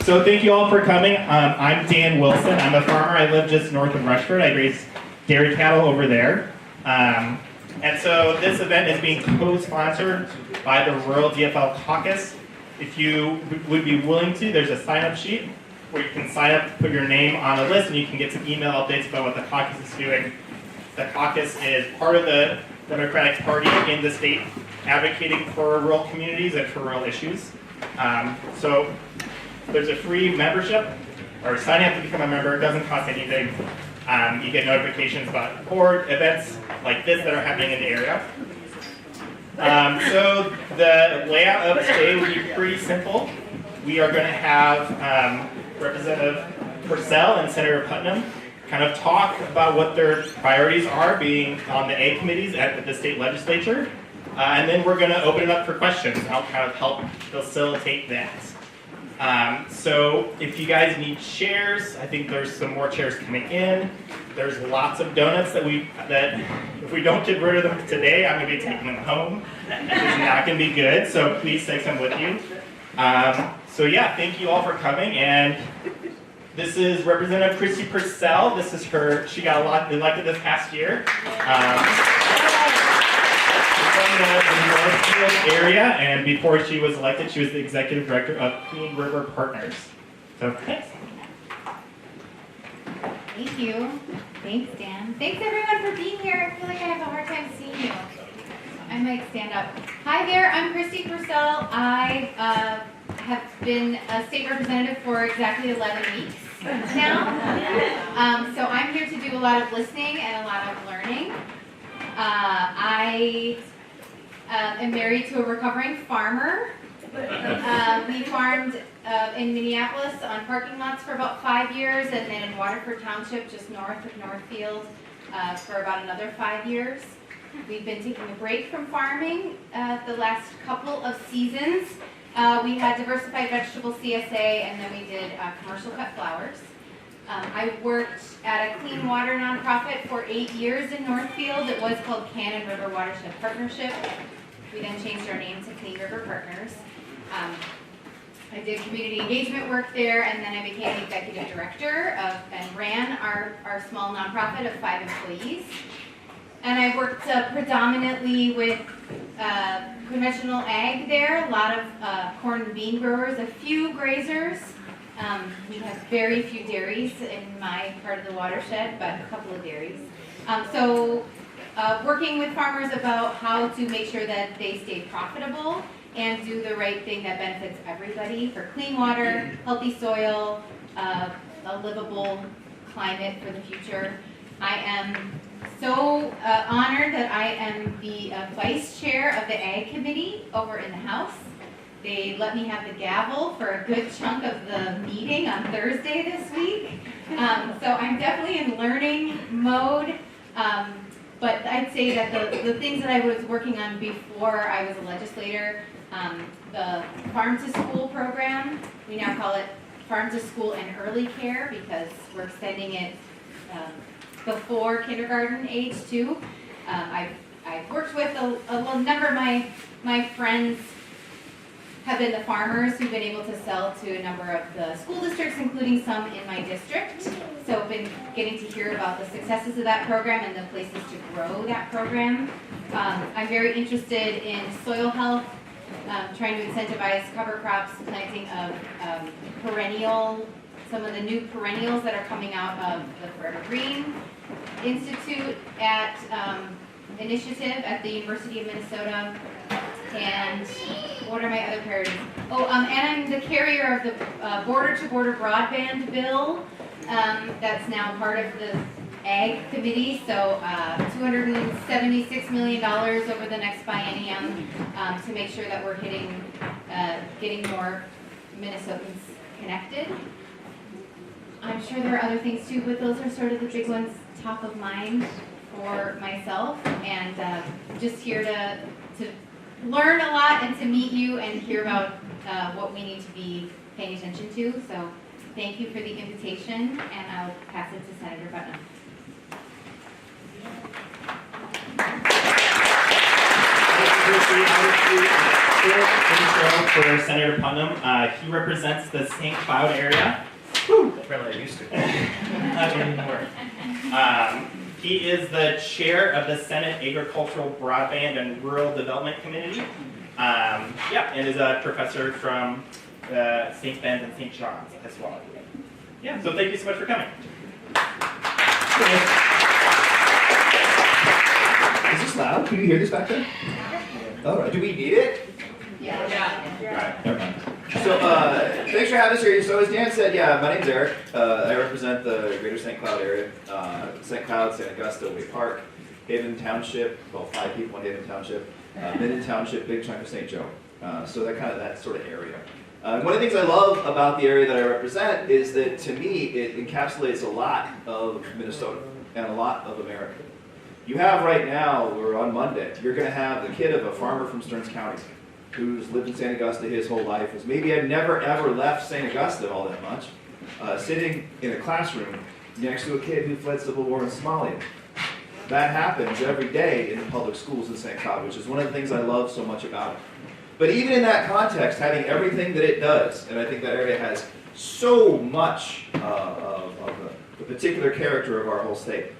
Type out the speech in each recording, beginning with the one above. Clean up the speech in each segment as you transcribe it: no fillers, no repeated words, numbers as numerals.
So thank you all for coming. I'm Dan Wilson. I'm a farmer. I live just north of Rushford. I raise dairy cattle over there. And so this event is being co-sponsored by the Rural DFL Caucus. If you would be willing to, there's a sign-up sheet where you can sign up, put your name on a list, and you can get some email updates about what the caucus is doing. The caucus is part of the Democratic Party in the state, advocating for rural communities and for rural issues. So there's a free membership, or signing up to become a member. It doesn't cost anything. You get notifications about board events like this that are happening in the area. So the layout of today will be pretty simple. We are going to have Representative Purcell and Senator Putnam kind of talk about what their priorities are being on the ag committees at the state legislature. And then we're going to open it up for questions. I'll kind of help facilitate that. So if you guys need chairs, I think there's some more chairs coming in. There's lots of donuts that if we don't get rid of them today, I'm going to be taking them home. It's not going to be good, so please take some with you. So yeah, thank you all for coming. And this is Representative Christy Purcell. This is her. She got elected this past year. From the Northfield area, and before she was elected, she was the executive director of Clean River Partners. So thanks. Thank you. Thanks, Dan. Thanks everyone for being here. I feel like I have a hard time seeing you. I might stand up. Hi there, I'm Christy Purcell. I have been a state representative for exactly 11 weeks now. So I'm here to do a lot of listening and a lot of learning. I am married to a recovering farmer. We farmed in Minneapolis on parking lots for about 5 years, and then in Waterford Township, just north of Northfield, for about another 5 years. We've been taking a break from farming the last couple of seasons. We had diversified vegetable CSA, and then we did commercial cut flowers. I worked at a clean water nonprofit for 8 years in Northfield. It was called Cannon River Watershed Partnership. We then changed our name to Clean River Partners. I did community engagement work there, and then I became executive director and ran our small nonprofit of 5 employees. And I worked predominantly with conventional ag there, a lot of corn and bean growers, a few grazers. We have very few dairies in my part of the watershed, but a couple of dairies. Working with farmers about how to make sure that they stay profitable and do the right thing that benefits everybody for clean water, healthy soil, a livable climate for the future. I am so honored that I am the vice chair of the Ag Committee over in the House. They let me have the gavel for a good chunk of the meeting on Thursday this week. So I'm definitely in learning mode. But I'd say that the things that I was working on before I was a legislator, the Farm to School program, we now call it Farm to School and Early Care because we're extending it before kindergarten age too. I've worked with a number of my friends have been the farmers who've been able to sell to a number of the school districts, including some in my district. So I've been getting to hear about the successes of that program and the places to grow that program. I'm very interested in soil health, trying to incentivize cover crops, planting of some of the new perennials that are coming out of the Forever Green Institute initiative at the University of Minnesota. And what are my other priorities? And I'm the carrier of the border-to-border broadband bill that's now part of the Ag Committee. So $276 million over the next biennium to make sure that we're getting more Minnesotans connected. I'm sure there are other things too, but those are sort of the big ones top of mind for myself. And just here to learn a lot and to meet you and hear about what we need to be paying attention to. So thank you for the invitation, and I'll pass it to Senator Putnam. Thank you, Christy. intro for Senator Putnam. He represents the St. Cloud area. Apparently I used to. Not anymore. He is the chair of the Senate Agricultural Broadband and Rural Development Committee. And is a professor from St. Ben's and St. John's as well. Yeah, so thank you so much for coming. Is this loud? Can you hear this back there? All right. Do we need it? Yeah. All right. Never mind. So thanks for having us here. So as Dan said, my name's Eric. I represent the Greater St. Cloud area. St. Cloud, St. Augusta, Way Park, Haven Township. Well, 5 people in Haven Township. Minden Township, big chunk of St. Joe. So that sort of area. One of the things I love about the area that I represent is that, to me, it encapsulates a lot of Minnesota and a lot of America. You have right now, or on Monday, you're going to have the kid of a farmer from Stearns County who's lived in St. Augusta his whole life, who's maybe had never ever left St. Augusta all that much, sitting in a classroom next to a kid who fled civil war in Somalia. That happens every day in the public schools in St. Cloud, which is one of the things I love so much about it. But even in that context, having everything that it does, and I think that area has so much of the particular character of our whole state,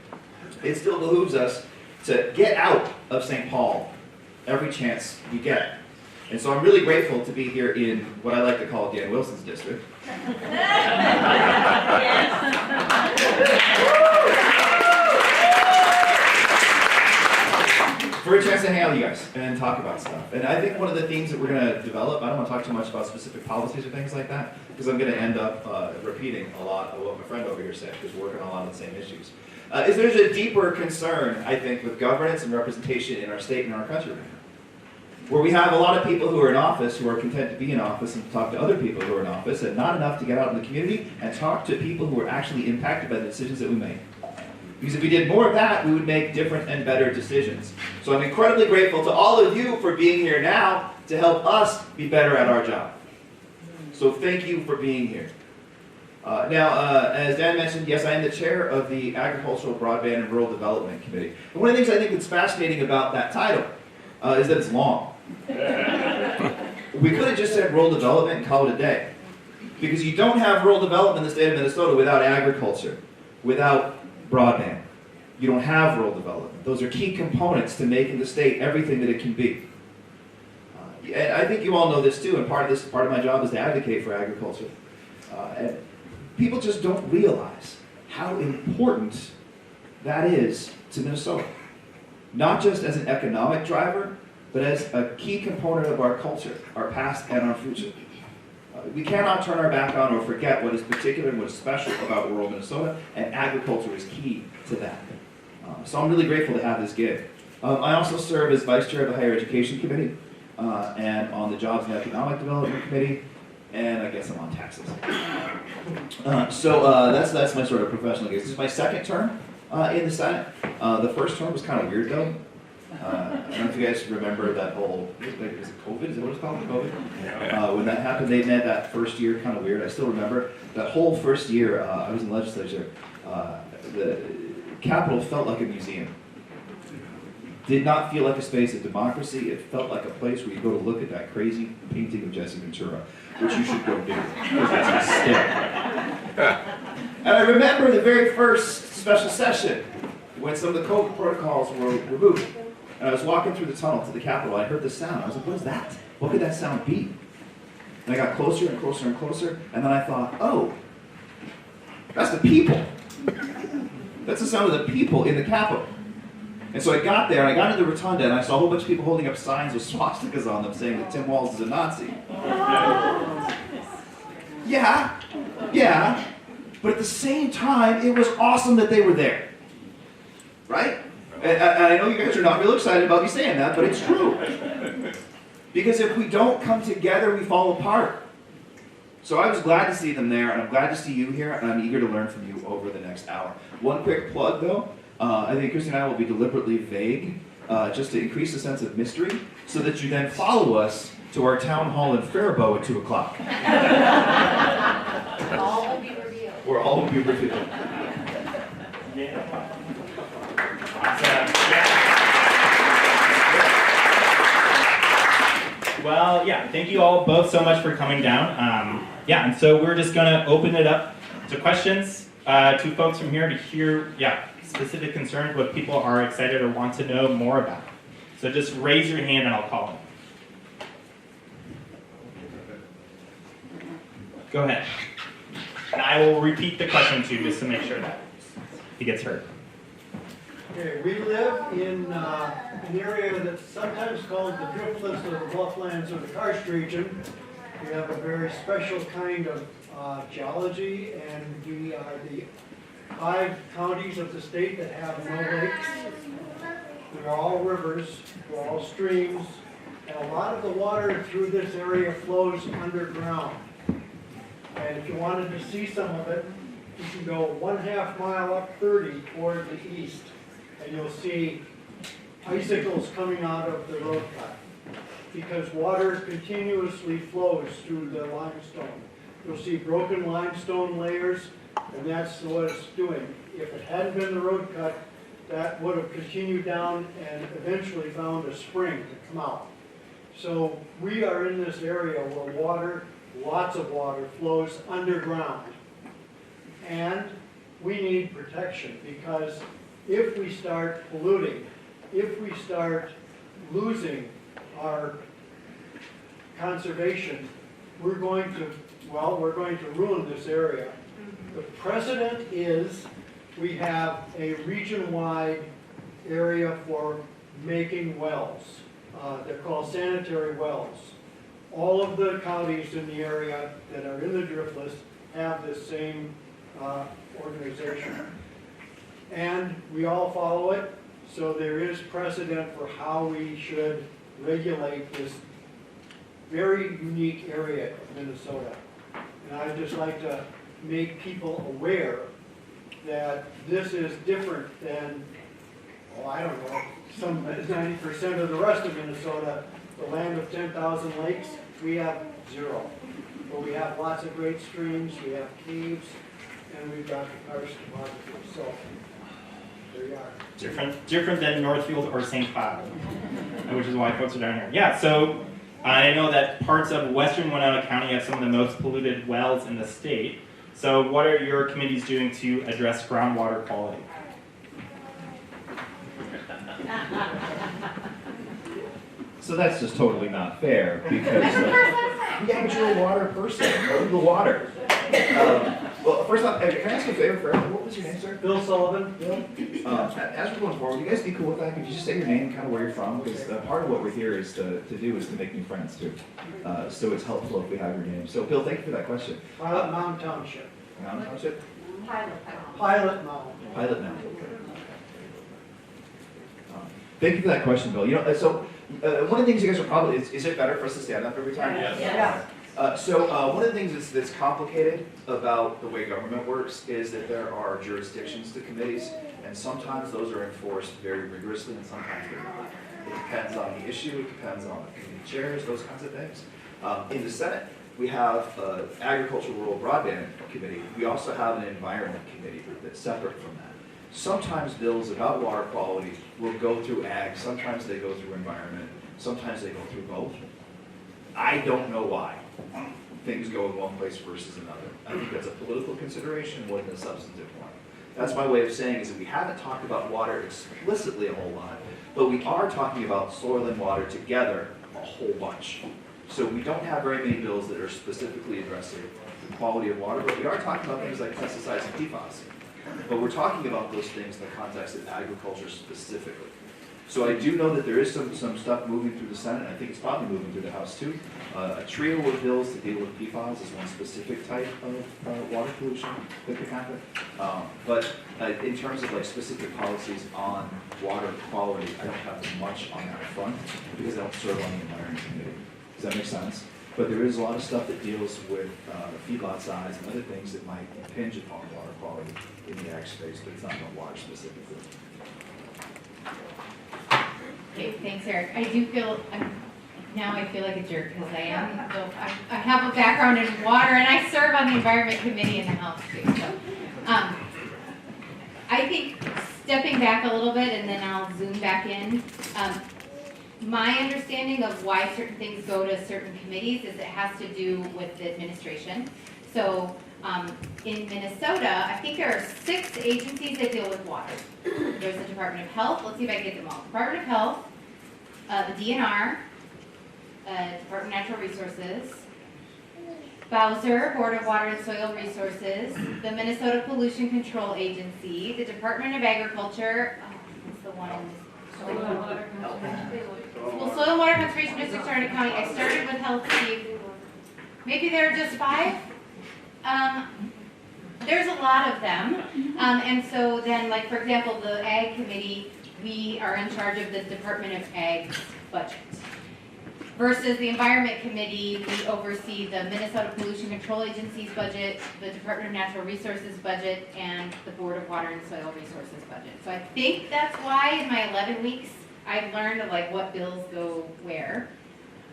it still behooves us to get out of St. Paul every chance we get. And so I'm really grateful to be here in what I like to call Dan Wilson's district. For a chance to hang out with you guys and talk about stuff. And I think one of the themes that we're going to develop, I don't want to talk too much about specific policies or things like that, because I'm going to end up repeating a lot of what my friend over here said, who's working on a lot of the same issues. Is there's a deeper concern, I think, with governance and representation in our state and our country right now, where we have a lot of people who are in office who are content to be in office and talk to other people who are in office, and not enough to get out in the community and talk to people who are actually impacted by the decisions that we make. Because if we did more of that, we would make different and better decisions. So I'm incredibly grateful to all of you for being here now to help us be better at our job. So thank you for being here. As Dan mentioned, yes, I am the chair of the Agricultural Broadband and Rural Development Committee. And one of the things I think that's fascinating about that title is that it's long. We could have just said rural development and call it a day. Because you don't have rural development in the state of Minnesota without agriculture, without broadband. You don't have rural development. Those are key components to making the state everything that it can be. And I think you all know this too, and part of my job is to advocate for agriculture. And people just don't realize how important that is to Minnesota. Not just as an economic driver, but as a key component of our culture, our past and our future. We cannot turn our back on or forget what is particular and what is special about rural Minnesota, and agriculture is key to that. So I'm really grateful to have this gig. I also serve as vice chair of the Higher Education Committee, and on the Jobs and Economic Development Committee, and I guess I'm on taxes. That's my sort of professional gig. This is my second term in the Senate. The first term was kind of weird though. I don't know if you guys remember that whole, is it COVID? Is that what it's called? COVID? When that happened, they made that first year kind of weird. I still remember that whole first year I was in the legislature. The Capitol felt like a museum. Did not feel like a space of democracy. It felt like a place where you go to look at that crazy painting of Jesse Ventura, which you should go do, because that's hysterical. And I remember the very first special session when some of the COVID protocols were removed. And I was walking through the tunnel to the Capitol. I heard the sound. I was like, what is that? What could that sound be? And I got closer and closer and closer. And then I thought, oh, that's the people. That's the sound of the people in the Capitol. And so I got there, and I got into the rotunda, and I saw a whole bunch of people holding up signs with swastikas on them saying that Tim Walz is a Nazi. Yeah. But at the same time, it was awesome that they were there. Right? And I know you guys are not real excited about me saying that, but it's true. Because if we don't come together, we fall apart. So I was glad to see them there, and I'm glad to see you here, and I'm eager to learn from you over the next hour. One quick plug, though. I think Christy and I will be deliberately vague, just to increase the sense of mystery, so that you then follow us to our town hall in Faribault at 2 o'clock. All will be revealed. Where all will be revealed. Yeah. Well, yeah, thank you all both so much for coming down. Yeah, and so we're just gonna open it up to questions to folks from here to hear, specific concerns, what people are excited or want to know more about. So just raise your hand and I'll call them. Go ahead. And I will repeat the question too, just to make sure that he gets heard. Okay, we live in an area that's sometimes called the driftless or the blufflands or the karst region. We have a very special kind of geology, and we are the 5 counties of the state that have no lakes. We're all rivers, we're all streams, and a lot of the water through this area flows underground. And if you wanted to see some of it, you can go 1/2 mile up 30 toward the east, and you'll see icicles coming out of the road cut, because water continuously flows through the limestone. You'll see broken limestone layers, and that's what it's doing. If it hadn't been the road cut, that would have continued down and eventually found a spring to come out. So we are in this area where water, lots of water, flows underground. And we need protection, because if we start polluting, if we start losing our conservation, we're going to ruin this area. The precedent is we have a region-wide area for making wells. They're called sanitary wells. All of the counties in the area that are in the drift list have this same organization. And we all follow it, so there is precedent for how we should regulate this very unique area of Minnesota. And I'd just like to make people aware that this is different than, some 90% of the rest of Minnesota. The land of 10,000 lakes, we have 0. But we have lots of great streams, we have caves, and we've got the karst topography. So there you are. Different than Northfield or St. Cloud, which is why folks are down here. Yeah, so I know that parts of western Winona County have some of the most polluted wells in the state. So what are your committees doing to address groundwater quality? So that's just totally not fair, because yeah, but you're a water person. Know the water. Well, first off, can I ask you a favor for everyone? What was your name, sir? Bill Sullivan. As we're going forward, would you guys be cool with that? Could you just say your name and kind of where you're from? Because part of what we're here is to make new friends too. So it's helpful if we have your name. So Bill, thank you for that question. Pilot Mound Township. Mound Township? Pilot Mound. Pilot Mound. Thank you for that question, Bill. So one of the things you guys are probably, is it better for us to stand up every time? Yeah. One of the things that's complicated about the way government works is that there are jurisdictions to committees, and sometimes those are enforced very rigorously, and sometimes they're not. It depends on the issue, it depends on the committee chairs, those kinds of things. In the Senate, we have Agricultural Rural Broadband Committee. We also have an Environment Committee that's separate from that. Sometimes bills about water quality will go through ag, sometimes they go through environment, sometimes they go through both. I don't know why things go in one place versus another. I think that's a political consideration more than a substantive one. That's my way of saying is that we haven't talked about water explicitly a whole lot, but we are talking about soil and water together a whole bunch. So we don't have very many bills that are specifically addressing the quality of water, but we are talking about things like pesticides and PFAS. But we're talking about those things in the context of agriculture specifically. So I do know that there is some stuff moving through the Senate. I think it's probably moving through the House too. A trio of bills to deal with PFAS is one specific type of water pollution that could happen. But in terms of like specific policies on water quality, I don't have much on that front because I don't serve on the Environment Committee. Does that make sense? But there is a lot of stuff that deals with feedlot size and other things that might impinge upon water quality in the ag space, but it's not about water specifically. Okay, thanks, Eric. I do feel, now I feel like a jerk because I have a background in water and I serve on the Environment Committee in the House too. So, I think stepping back a little bit and then I'll zoom back in. my understanding of why certain things go to certain committees is it has to do with the administration. So in Minnesota, I think there are 6 agencies that deal with water. There's the Department of Health, let's see if I can get them all. Department of Health, the DNR, Department of Natural Resources, Bowser, Board of Water and Soil Resources, the Minnesota Pollution Control Agency, the Department of Agriculture, what's the one? Well, Soil and Water Conservation District, Starnet County, I started with Health, Steve. Maybe there are just 5? There's a lot of them, and so then, like, for example, the Ag Committee, we are in charge of the Department of Ag's budget. Versus the Environment Committee, we oversee the Minnesota Pollution Control Agency's budget, the Department of Natural Resources budget, and the Board of Water and Soil Resources budget. So I think that's why in my 11 weeks, I've learned like what bills go where.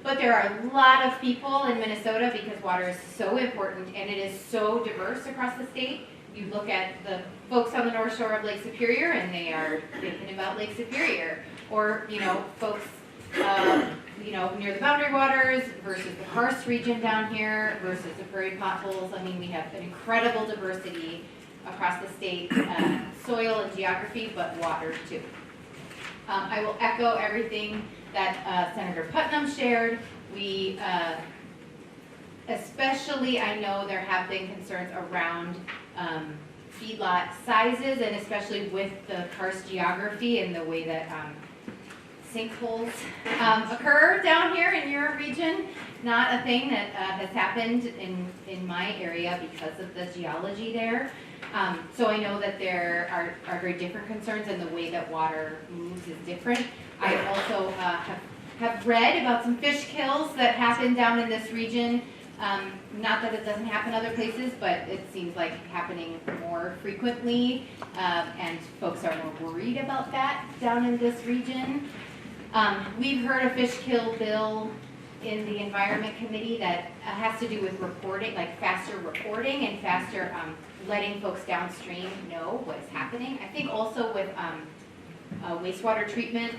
But there are a lot of people in Minnesota because water is so important and it is so diverse across the state. You look at the folks on the North Shore of Lake Superior and they are thinking about Lake Superior. Or, you know, folks, near the Boundary Waters versus the karst region down here versus the prairie potholes. I mean, we have an incredible diversity across the state, soil and geography, but water too. I will echo everything that Senator Putnam shared. We, especially, I know there have been concerns around feedlot sizes and especially with the karst geography and the way that sinkholes occur down here in your region. Not a thing that has happened in my area because of the geology there. So I know that there are very different concerns and the way that water moves is different. I also have read about some fish kills that happen down in this region. Not that it doesn't happen other places, but it seems like happening more frequently, and folks are more worried about that down in this region. We've heard a fish kill bill in the Environment Committee that has to do with reporting, like faster reporting and faster letting folks downstream know what is happening. I think also with wastewater treatment,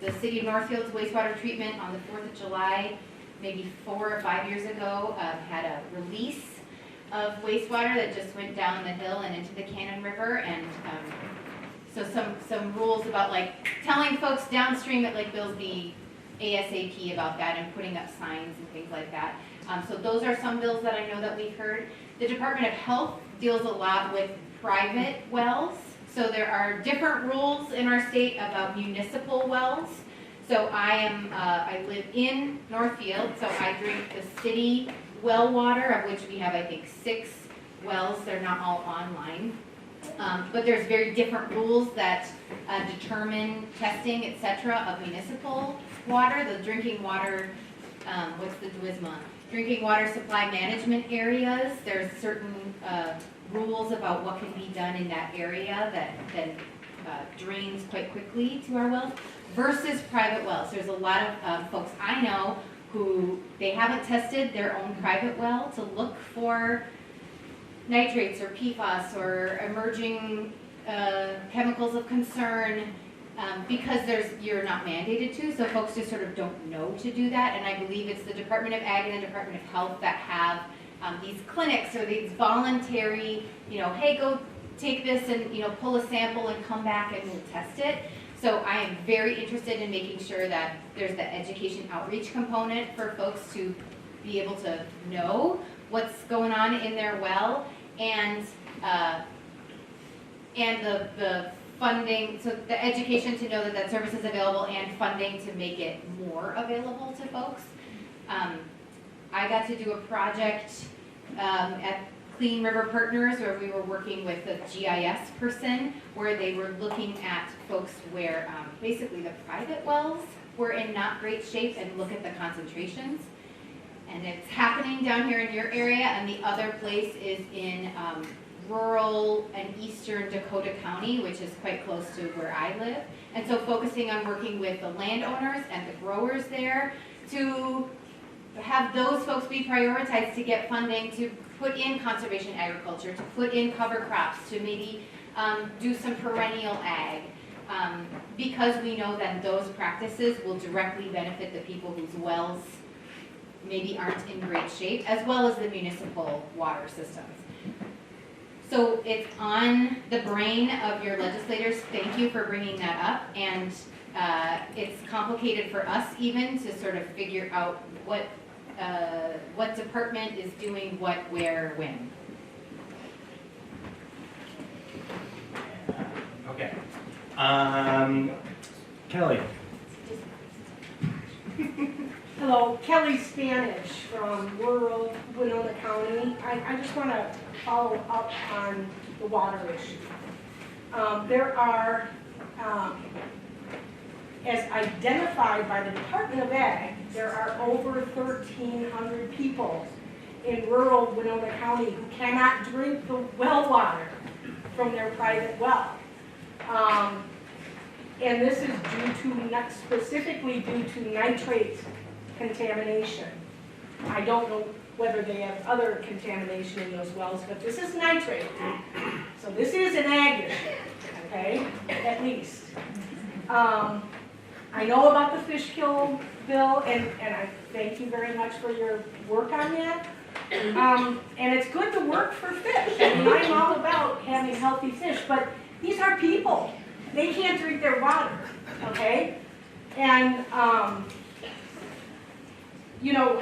the city of Northfield's wastewater treatment on the 4th of July, maybe 4 or 5 years ago, had a release of wastewater that just went down the hill and into the Cannon River, and so some rules about like telling folks downstream at Lake Billsby ASAP about that and putting up signs and things like that. So those are some bills that I know that we've heard. The Department of Health deals a lot with private wells. So there are different rules in our state about municipal wells. So I live in Northfield, so I drink the city well water, of which we have, I think, 6 wells. They're not all online. But there's very different rules that determine testing, etc., of municipal water. The drinking water, what's the DWSMA? Drinking water supply management areas. There's certain rules about what can be done in that area that then drains quite quickly to our wells versus private wells. There's a lot of folks I know who they haven't tested their own private well to look for nitrates or PFAS or emerging chemicals of concern because you're not mandated to, so folks just sort of don't know to do that. And I believe it's the Department of Ag and the Department of Health that have these clinics or these voluntary, hey, go take this and pull a sample and come back and we'll test it. So I am very interested in making sure that there's the education outreach component for folks to be able to know what's going on in their well, and the funding, so the education to know that that service is available and funding to make it more available to folks. I got to do a project at Clean River Partners where we were working with a GIS person where they were looking at folks where basically the private wells were in not great shape and look at the concentrations. And it's happening down here in your area, and the other place is in rural and eastern Dakota County, which is quite close to where I live. And so focusing on working with the landowners and the growers there to have those folks be prioritized to get funding to put in conservation agriculture, to put in cover crops, to maybe do some perennial ag. because we know that those practices will directly benefit the people whose wells maybe aren't in great shape, as well as the municipal water systems. So it's on the brain of your legislators. Thank you for bringing that up. And it's complicated for us even to sort of figure out what department is doing what, where, when. Okay. Kelly. Hello, Kelly Spanish from rural Winona County. I just want to follow up on the water issue. There are, as identified by the Department of Ag, there are over 1,300 people in rural Winona County who cannot drink the well water from their private well. And this is specifically due to nitrate contamination. I don't know whether they have other contamination in those wells, but this is nitrate. So this is an ag issue, okay, at least. I know about the fish kill bill, and I thank you very much for your work on that. And it's good to work for fish. I mean, I'm all about having healthy fish, but these are people. They can't drink their water, okay? And, you know,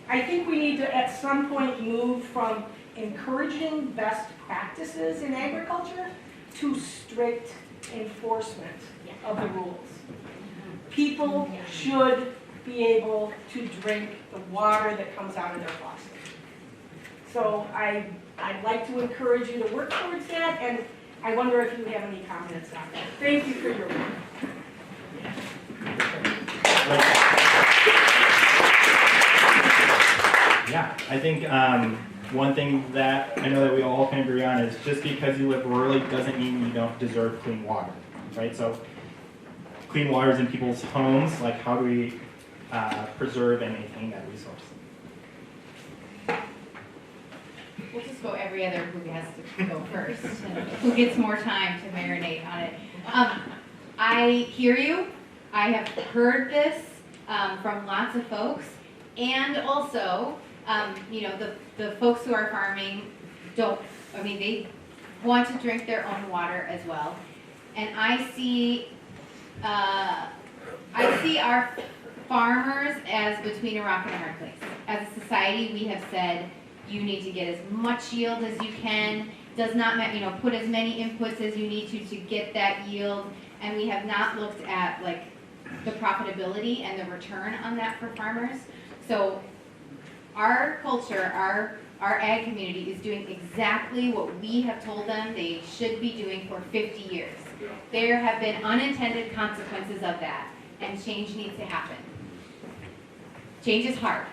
I think we need to at some point move from encouraging best practices in agriculture to strict enforcement of the rules. People should be able to drink the water that comes out of their faucet. So I'd like to encourage you to work towards that, and I wonder if you have any comments on that. Thank you for your work. Yeah, I think one thing that I know that we all can agree on is just because you live rurally doesn't mean you don't deserve clean water, right? So clean water is in people's homes. Like, how do we preserve and maintain that resource? We'll just go every other who has to go first, and who gets more time to marinate on it. I hear you. I have heard this from lots of folks, and also, you know, the folks who are farming they want to drink their own water as well. And I see our farmers as between a rock and a hard place. As a society, we have said, you need to get as much yield as you can. Does not matter, you know, put as many inputs as you need to get that yield. And we have not looked at like the profitability and the return on that for farmers. So our culture, our ag community is doing exactly what we have told them they should be doing for 50 years. There have been unintended consequences of that, and change needs to happen. Change is hard.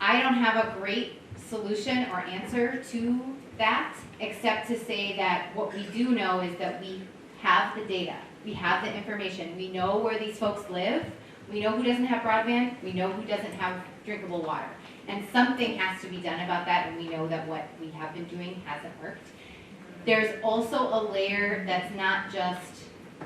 I don't have a great solution or answer to that, except to say that what we do know is that we have the data, we have the information, we know where these folks live, we know who doesn't have broadband, we know who doesn't have drinkable water. And something has to be done about that, and we know that what we have been doing hasn't worked. There's also a layer that's not just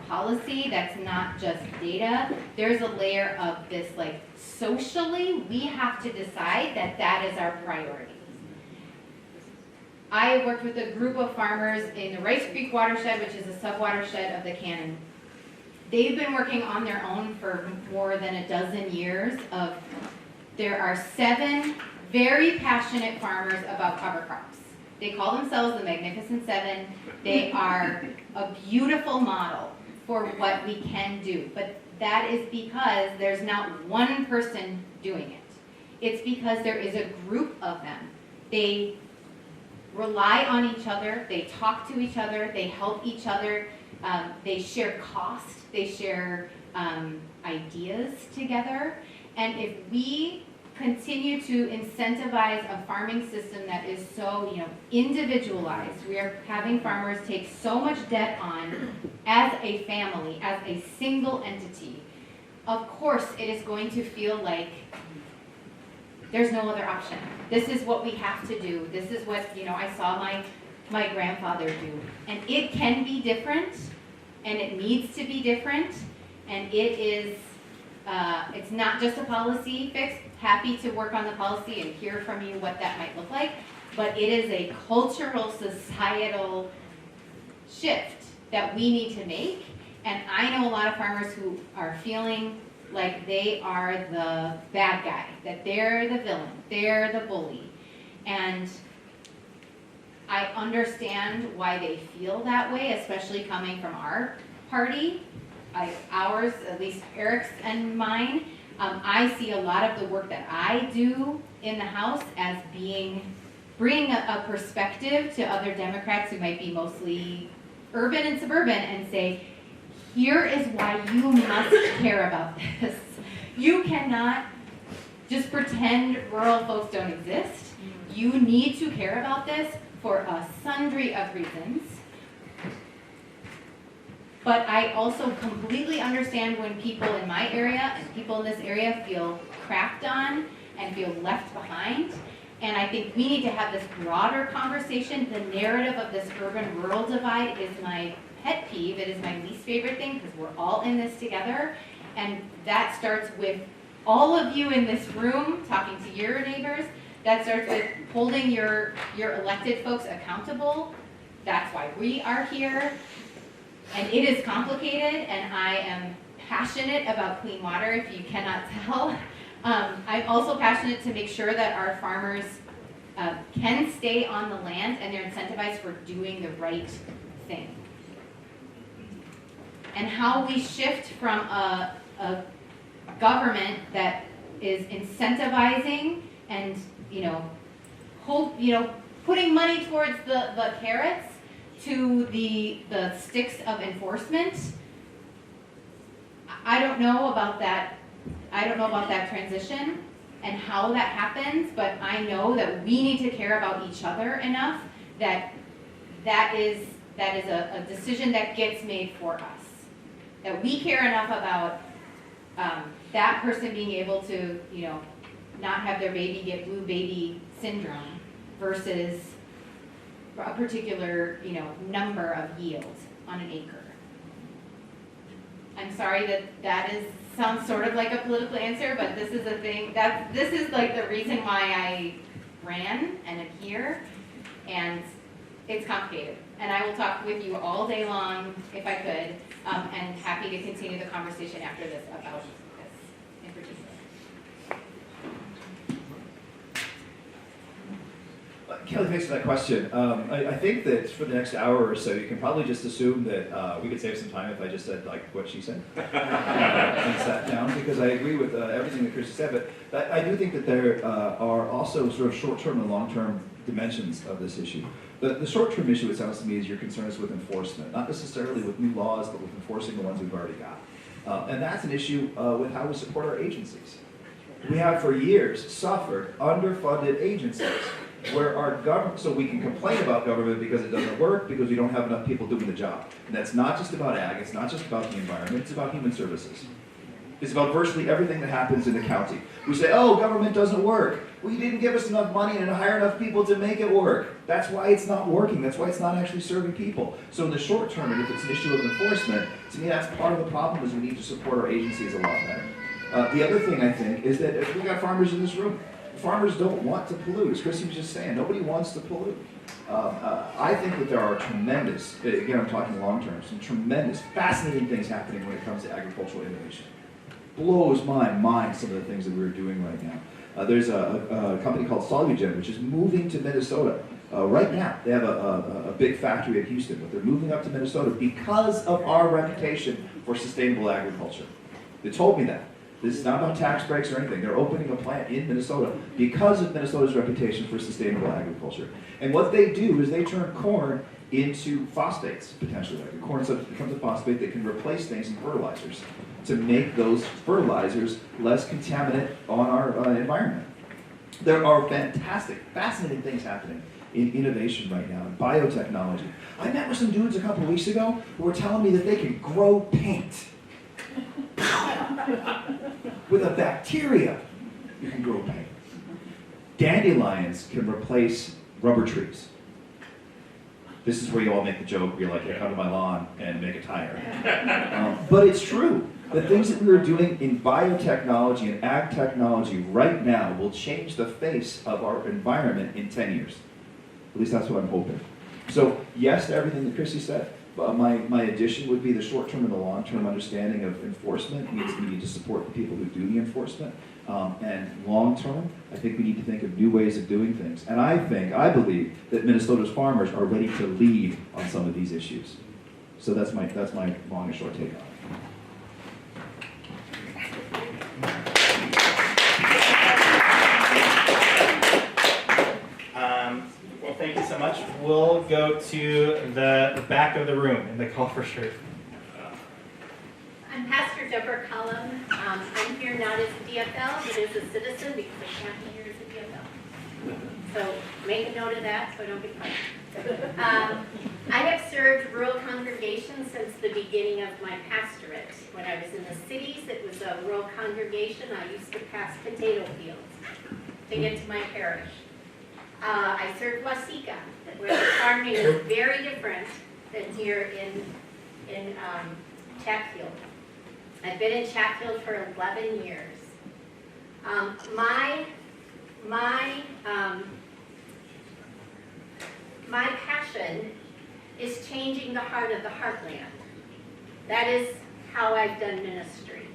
policy, that's not just data. There's a layer of this, like, socially, we have to decide that that is our priority. I worked with a group of farmers in the Rice Creek watershed, which is a sub-watershed of the Cannon. They've been working on their own for more than a dozen years. There are 7 very passionate farmers about cover crops. They call themselves the Magnificent Seven. They are a beautiful model for what we can do. But that is because there's not one person doing it. It's because there is a group of them. They rely on each other, they talk to each other, they help each other, they share cost, they share ideas together. And if we continue to incentivize a farming system that is so, individualized, we are having farmers take so much debt on as a family, as a single entity, of course it is going to feel like there's no other option. This is what we have to do. This is what, I saw my grandfather do. And it can be different, and it needs to be different, and it is, it's not just a policy fix. Happy to work on the policy and hear from you what that might look like, but it is a cultural, societal shift that we need to make. And I know a lot of farmers who are feeling like they are the bad guy, that they're the villain, they're the bully. And I understand why they feel that way, especially coming from our party, ours, at least Eric's and mine. I see a lot of the work that I do in the House as bringing a perspective to other Democrats who might be mostly urban and suburban and say, here is why you must care about this. You cannot just pretend rural folks don't exist. You need to care about this for a sundry of reasons. But I also completely understand when people in my area and people in this area feel crapped on and feel left behind. And I think we need to have this broader conversation. The narrative of this urban-rural divide is my pet peeve. It is my least favorite thing because we're all in this together. And that starts with all of you in this room talking to your neighbors. That starts with holding your elected folks accountable. That's why we are here. And it is complicated, and I am passionate about clean water, if you cannot tell. I'm also passionate to make sure that our farmers can stay on the land and they're incentivized for doing the right thing. And how we shift from a government that is incentivizing and putting money towards the carrots to the sticks of enforcement. I don't know about that. I don't know about that transition and how that happens, but I know that we need to care about each other enough that is a decision that gets made for us. That we care enough about that person being able to, not have their baby get blue baby syndrome versus a particular, number of yield on an acre. I'm sorry that sounds sort of like a political answer, but this is a thing this is like the reason why I ran and am here, and it's complicated. And I will talk with you all day long if I could, and happy to continue the conversation after this about this in particular. Kelly, thanks for that question. I think that for the next hour or so, you can probably just assume that we could save some time if I just said like what she said and sat down, because I agree with everything that Christy said. But I do think that there are also sort of short-term and long-term dimensions of this issue. The short-term issue, it sounds to me, is your concerns with enforcement, not necessarily with new laws, but with enforcing the ones we've already got. And that's an issue with how we support our agencies. We have for years suffered underfunded agencies where our government, so we can complain about government because it doesn't work, because we don't have enough people doing the job. And that's not just about ag, it's not just about the environment, it's about human services. It's about virtually everything that happens in the county. We say, oh, government doesn't work. Well, you didn't give us enough money and hire enough people to make it work. That's why it's not working. That's why it's not actually serving people. So in the short term, and if it's an issue of enforcement, to me that's part of the problem, is we need to support our agencies a lot better. The other thing I think is that if we got farmers in this room, farmers don't want to pollute. As Christy was just saying, nobody wants to pollute. I think that there are tremendous, again I'm talking long term, some tremendous, fascinating things happening when it comes to agricultural innovation. Blows my mind some of the things that we're doing right now. There's a company called Solugen, which is moving to Minnesota. Right now, they have a big factory in Houston, but they're moving up to Minnesota because of our reputation for sustainable agriculture. They told me that. This is not about tax breaks or anything. They're opening a plant in Minnesota because of Minnesota's reputation for sustainable agriculture. And what they do is they turn corn into phosphates, potentially. Like the corn substance becomes a phosphate that can replace things in fertilizers to make those fertilizers less contaminant on our environment. There are fantastic, fascinating things happening in innovation right now, in biotechnology. I met with some dudes a couple of weeks ago who were telling me that they can grow paint. With a bacteria, you can grow paint. Dandelions can replace rubber trees. This is where you all make the joke where you're like, hey, come to my lawn and make a tire. But it's true. The things that we are doing in biotechnology and ag technology right now will change the face of our environment in 10 years. At least that's what I'm hoping. So yes to everything that Chrissy said. My addition would be the short-term and the long-term understanding of enforcement means we need to support the people who do the enforcement. And long-term, I think we need to think of new ways of doing things. And I believe that Minnesota's farmers are ready to lead on some of these issues. So that's my long and short take on it. Well, thank you so much. We'll go to the back of the room in the call for shirt. I'm Pastor Deborah Cullum. I'm here not as a DFL, but as a citizen because I can't be here as a DFL. So make a note of that so I don't get fired. I have served rural congregations since the beginning of my pastorate. When I was in the cities, it was a rural congregation. I used to pass potato fields to get to my parish. I served Waseca, where the farming is very different than here in Chatfield. I've been in Chatfield for 11 years. My passion is changing the heart of the heartland. That is how I've done ministry,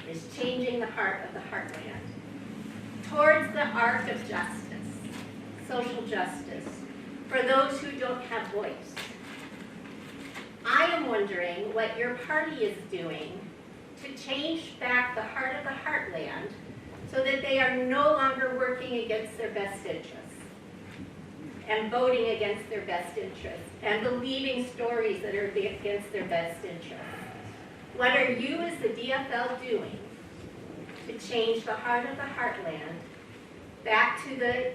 is changing the heart of the heartland towards the arc of justice, social justice, for those who don't have voice. I am wondering what your party is doing to change back the heart of the heartland so that they are no longer working against their best interests and voting against their best interests and believing stories that are against their best interests. What are you as the DFL doing to change the heart of the heartland back to the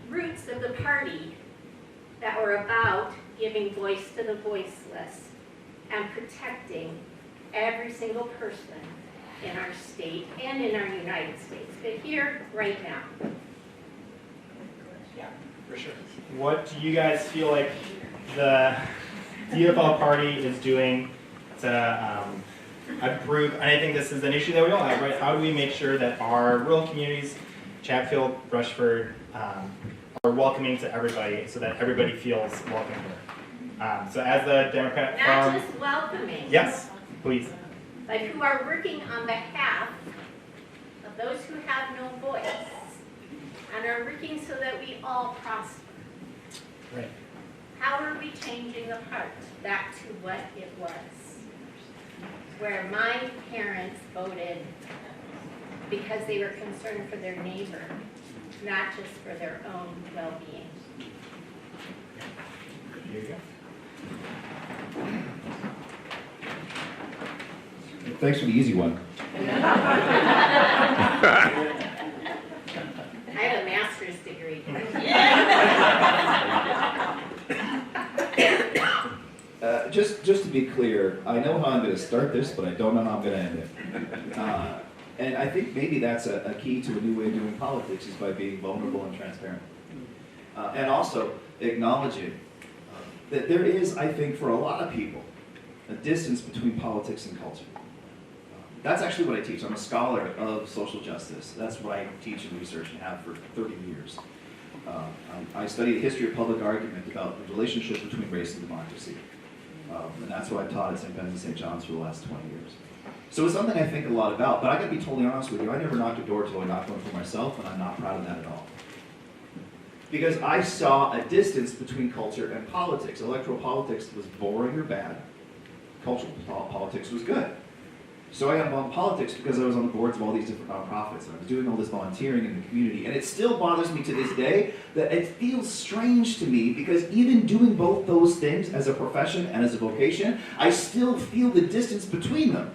roots of the party that were about giving voice to the voiceless and protecting every single person in our state and in our United States, but here, right now? Yeah, for sure. What do you guys feel like the DFL party is doing to improve? And I think this is an issue that we all have, right? How do we make sure that our rural communities, Chatfield, Rushford, are welcoming to everybody so that everybody feels welcome here? So as the Democrat Not just welcoming. Yes, please. But who are working on behalf of those who have no voice and are working so that we all prosper. Right. How are we changing the heart back to what it was? Where my parents voted because they were concerned for their neighbor, not just for their own well-being. Here you go. Thanks for the easy one. I have a master's degree. Just to be clear, I know how I'm going to start this, but I don't know how I'm going to end it. And I think maybe that's a key to a new way of doing politics is by being vulnerable and transparent. And also acknowledging that there is, I think, for a lot of people, a distance between politics and culture. That's actually what I teach. I'm a scholar of social justice. That's what I teach and research and have for 30 years. I study the history of public argument about the relationship between race and democracy. And that's what I've taught at St. Ben's and St. John's for the last 20 years. So it's something I think a lot about, but I gotta be totally honest with you, I never knocked a door till I knocked one for myself, and I'm not proud of that at all. Because I saw a distance between culture and politics. Electoral politics was boring or bad. Cultural politics was good. So I got involved in politics because I was on the boards of all these different nonprofits, and I was doing all this volunteering in the community, and it still bothers me to this day that it feels strange to me because even doing both those things as a profession and as a vocation, I still feel the distance between them.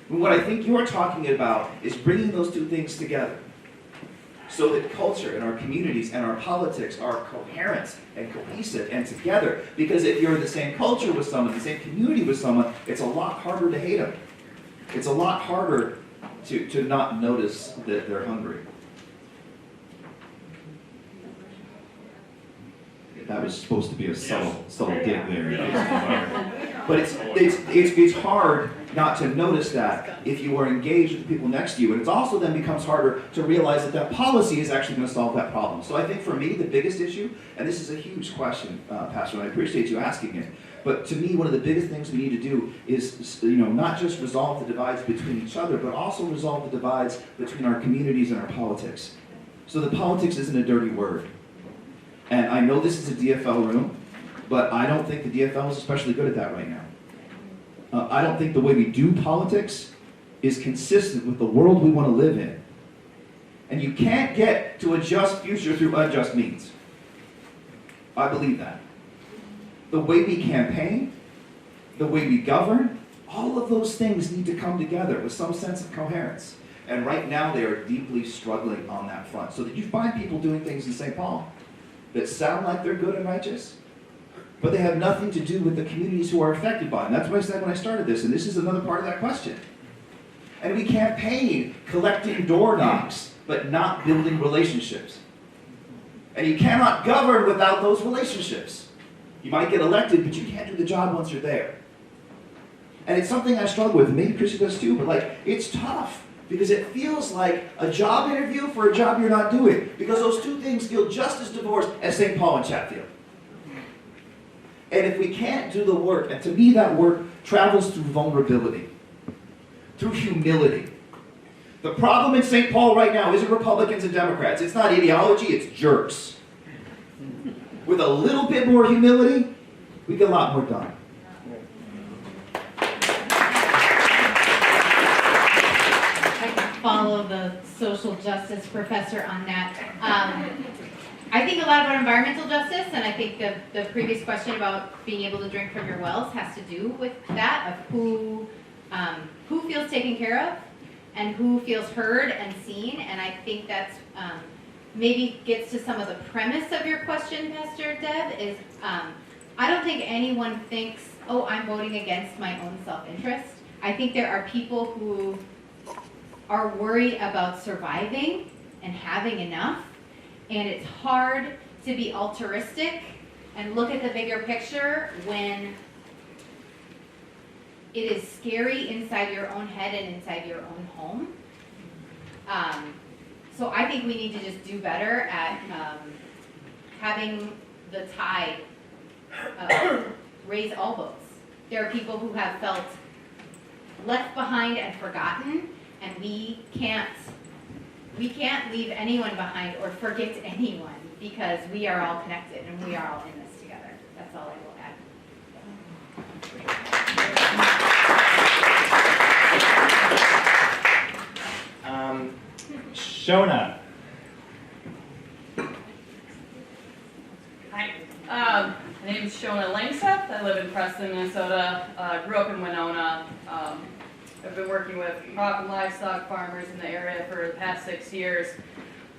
And what I think you're talking about is bringing those two things together so that culture and our communities and our politics are coherent and cohesive and together. Because if you're in the same culture with someone, the same community with someone, it's a lot harder to hate them. It's a lot harder to not notice that they're hungry. That was supposed to be a subtle dig there. But it's hard not to notice that if you are engaged with the people next to you, and it also then becomes harder to realize that policy is actually going to solve that problem. So I think for me, the biggest issue, and this is a huge question, Pastor, and I appreciate you asking it, but to me, one of the biggest things we need to do is, not just resolve the divides between each other, but also resolve the divides between our communities and our politics. So the politics isn't a dirty word. And I know this is a DFL room, but I don't think the DFL is especially good at that right now. I don't think the way we do politics is consistent with the world we want to live in. And you can't get to a just future through unjust means. I believe that. The way we campaign, the way we govern, all of those things need to come together with some sense of coherence. And right now they are deeply struggling on that front. So that you find people doing things in St. Paul that sound like they're good and righteous, but they have nothing to do with the communities who are affected by them. That's what I said when I started this, and this is another part of that question. And we campaign collecting door knocks, but not building relationships. And you cannot govern without those relationships. You might get elected, but you can't do the job once you're there. And it's something I struggle with, and maybe Chrissy does too, but it's tough. Because it feels like a job interview for a job you're not doing. Because those two things feel just as divorced as St. Paul and Chatfield. And if we can't do the work, and to me that work travels through vulnerability, through humility. The problem in St. Paul right now isn't Republicans and Democrats. It's not ideology, it's jerks. With a little bit more humility, we get a lot more done. Follow the social justice professor on that. I think a lot about environmental justice, and I think the previous question about being able to drink from your wells has to do with that, of who feels taken care of and who feels heard and seen, and I think that's maybe gets to some of the premise of your question, Pastor Deb, is I don't think anyone thinks, oh, I'm voting against my own self-interest. I think there are people who are worried about surviving and having enough, and it's hard to be altruistic and look at the bigger picture when it is scary inside your own head and inside your own home. So I think we need to just do better at having the tide raise all boats. There are people who have felt left behind and forgotten, and we can't leave anyone behind or forget anyone, because we are all connected and we are all in this together. That's all I will add. Shona. Hi, my name is Shona Langseth. I live in Preston, Minnesota. Grew up in Winona. I've been working with crop and livestock farmers in the area for the past 6 years.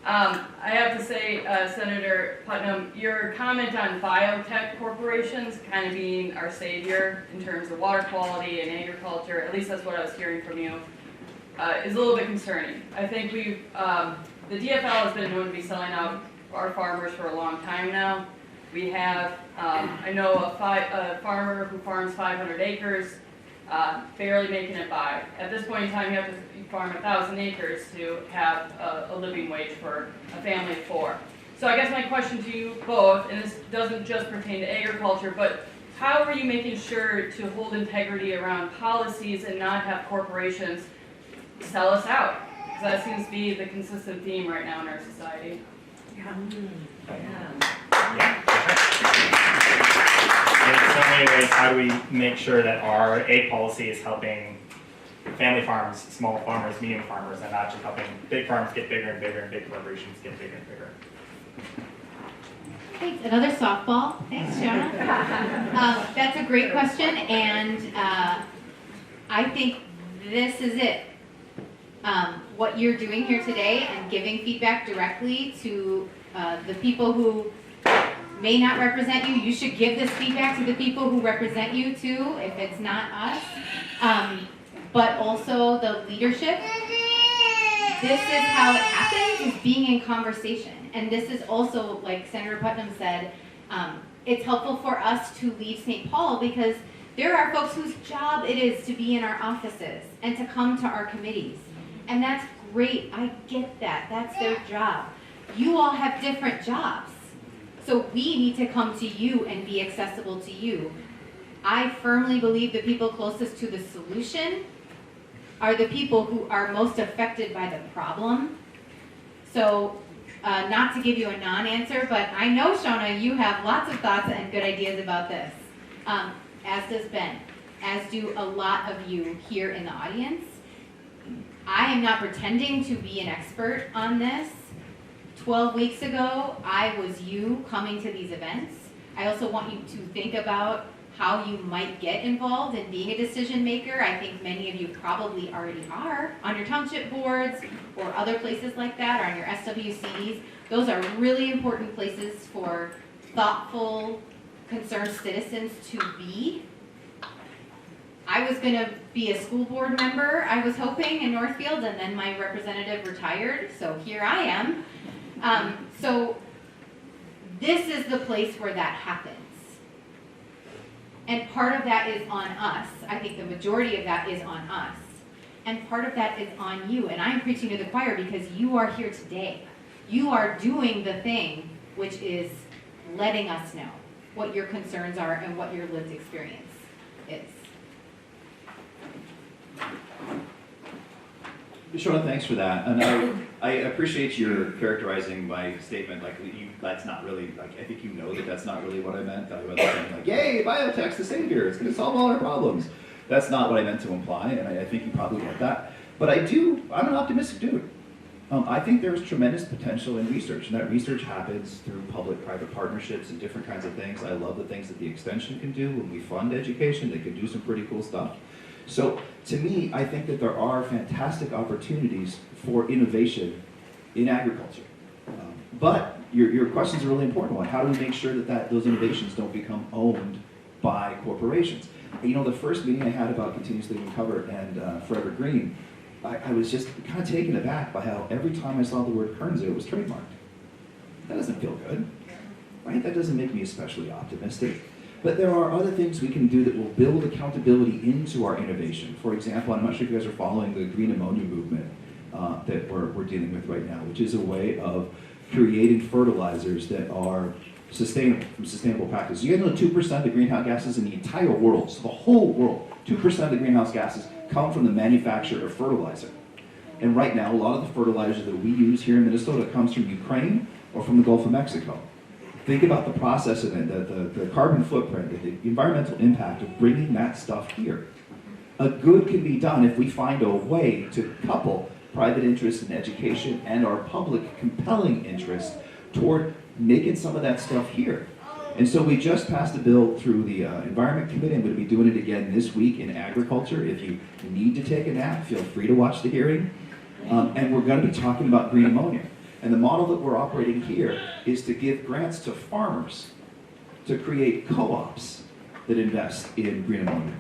I have to say, Senator Putnam, your comment on biotech corporations kind of being our savior in terms of water quality and agriculture, at least that's what I was hearing from you, is a little bit concerning. I think the DFL has been known to be selling out our farmers for a long time now. We have, I know a farmer who farms 500 acres, barely making it by. At this point in time, you have to farm 1,000 acres to have a living wage for a family of 4. So I guess my question to you both, and this doesn't just pertain to agriculture, but how are you making sure to hold integrity around policies and not have corporations sell us out? Because that seems to be the consistent theme right now in our society. In so many ways, how do we make sure that our aid policy is helping family farms, small farmers, medium farmers, and not just helping big farms get bigger and bigger and big corporations get bigger and bigger? Thanks. Another softball. Thanks, Shona. That's a great question, and I think this is it. What you're doing here today and giving feedback directly to the people who may not represent you, you should give this feedback to the people who represent you too, if it's not us. But also the leadership. This is how it happens, is being in conversation. And this is also, like Senator Putnam said, It's helpful for us to leave St. Paul because there are folks whose job it is to be in our offices and to come to our committees. And that's great, I get that, that's their job. You all have different jobs. So we need to come to you and be accessible to you. I firmly believe the people closest to the solution are the people who are most affected by the problem. So, not to give you a non-answer, but I know, Shona, you have lots of thoughts and good ideas about this, as does Ben, as do a lot of you here in the audience. I am not pretending to be an expert on this. 12 weeks ago, I was you coming to these events. I also want you to think about how you might get involved in being a decision maker. I think many of you probably already are on your township boards or other places like that, or on your SWCs. Those are really important places for thoughtful, concerned citizens to be. I was going to be a school board member, I was hoping, in Northfield, and then my representative retired, so here I am. So this is the place where that happens. And part of that is on us. I think the majority of that is on us. And part of that is on you. And I'm preaching to the choir because you are here today. You are doing the thing, which is letting us know what your concerns are and what your lived experience is. Shona, thanks for that. And I appreciate your characterizing my statement like that's not really, like, I think you know that that's not really what I meant. I wasn't saying like, yay, biotech's the savior, it's going to solve all our problems. That's not what I meant to imply, and I think you probably get that. But I'm an optimistic dude. I think there's tremendous potential in research, and that research happens through public-private partnerships and different kinds of things. I love the things that the extension can do. When we fund education, they can do some pretty cool stuff. So to me, I think that there are fantastic opportunities for innovation in agriculture. But your question is a really important one. How do we make sure that those innovations don't become owned by corporations? You know, the first meeting I had about continuous living cover and Forever Green, I was just kind of taken aback by how every time I saw the word Kernza, it was trademarked. That doesn't feel good, right? That doesn't make me especially optimistic. But there are other things we can do that will build accountability into our innovation. For example, I'm not sure if you guys are following the green ammonia movement that we're dealing with right now, which is a way of creating fertilizers that are sustainable, from sustainable practices. You guys know 2% of the greenhouse gases in the entire world, so the whole world, 2% of the greenhouse gases come from the manufacture of fertilizer. And right now, a lot of the fertilizer that we use here in Minnesota comes from Ukraine or from the Gulf of Mexico. Think about the process of it, the carbon footprint, the environmental impact of bringing that stuff here. A good can be done if we find a way to couple private interest in education and our public compelling interest toward making some of that stuff here. And so we just passed a bill through the Environment Committee. I'm going to be doing it again this week in agriculture. If you need to take a nap, feel free to watch the hearing. And we're going to be talking about green ammonia. And the model that we're operating here is to give grants to farmers to create co-ops that invest in green ammonia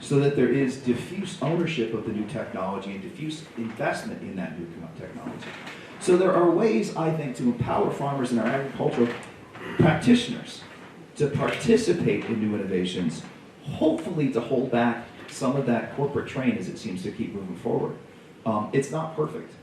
so that there is diffuse ownership of the new technology and diffuse investment in that new technology. So there are ways, I think, to empower farmers and our agricultural practitioners to participate in new innovations, hopefully to hold back some of that corporate train as it seems to keep moving forward. It's not perfect.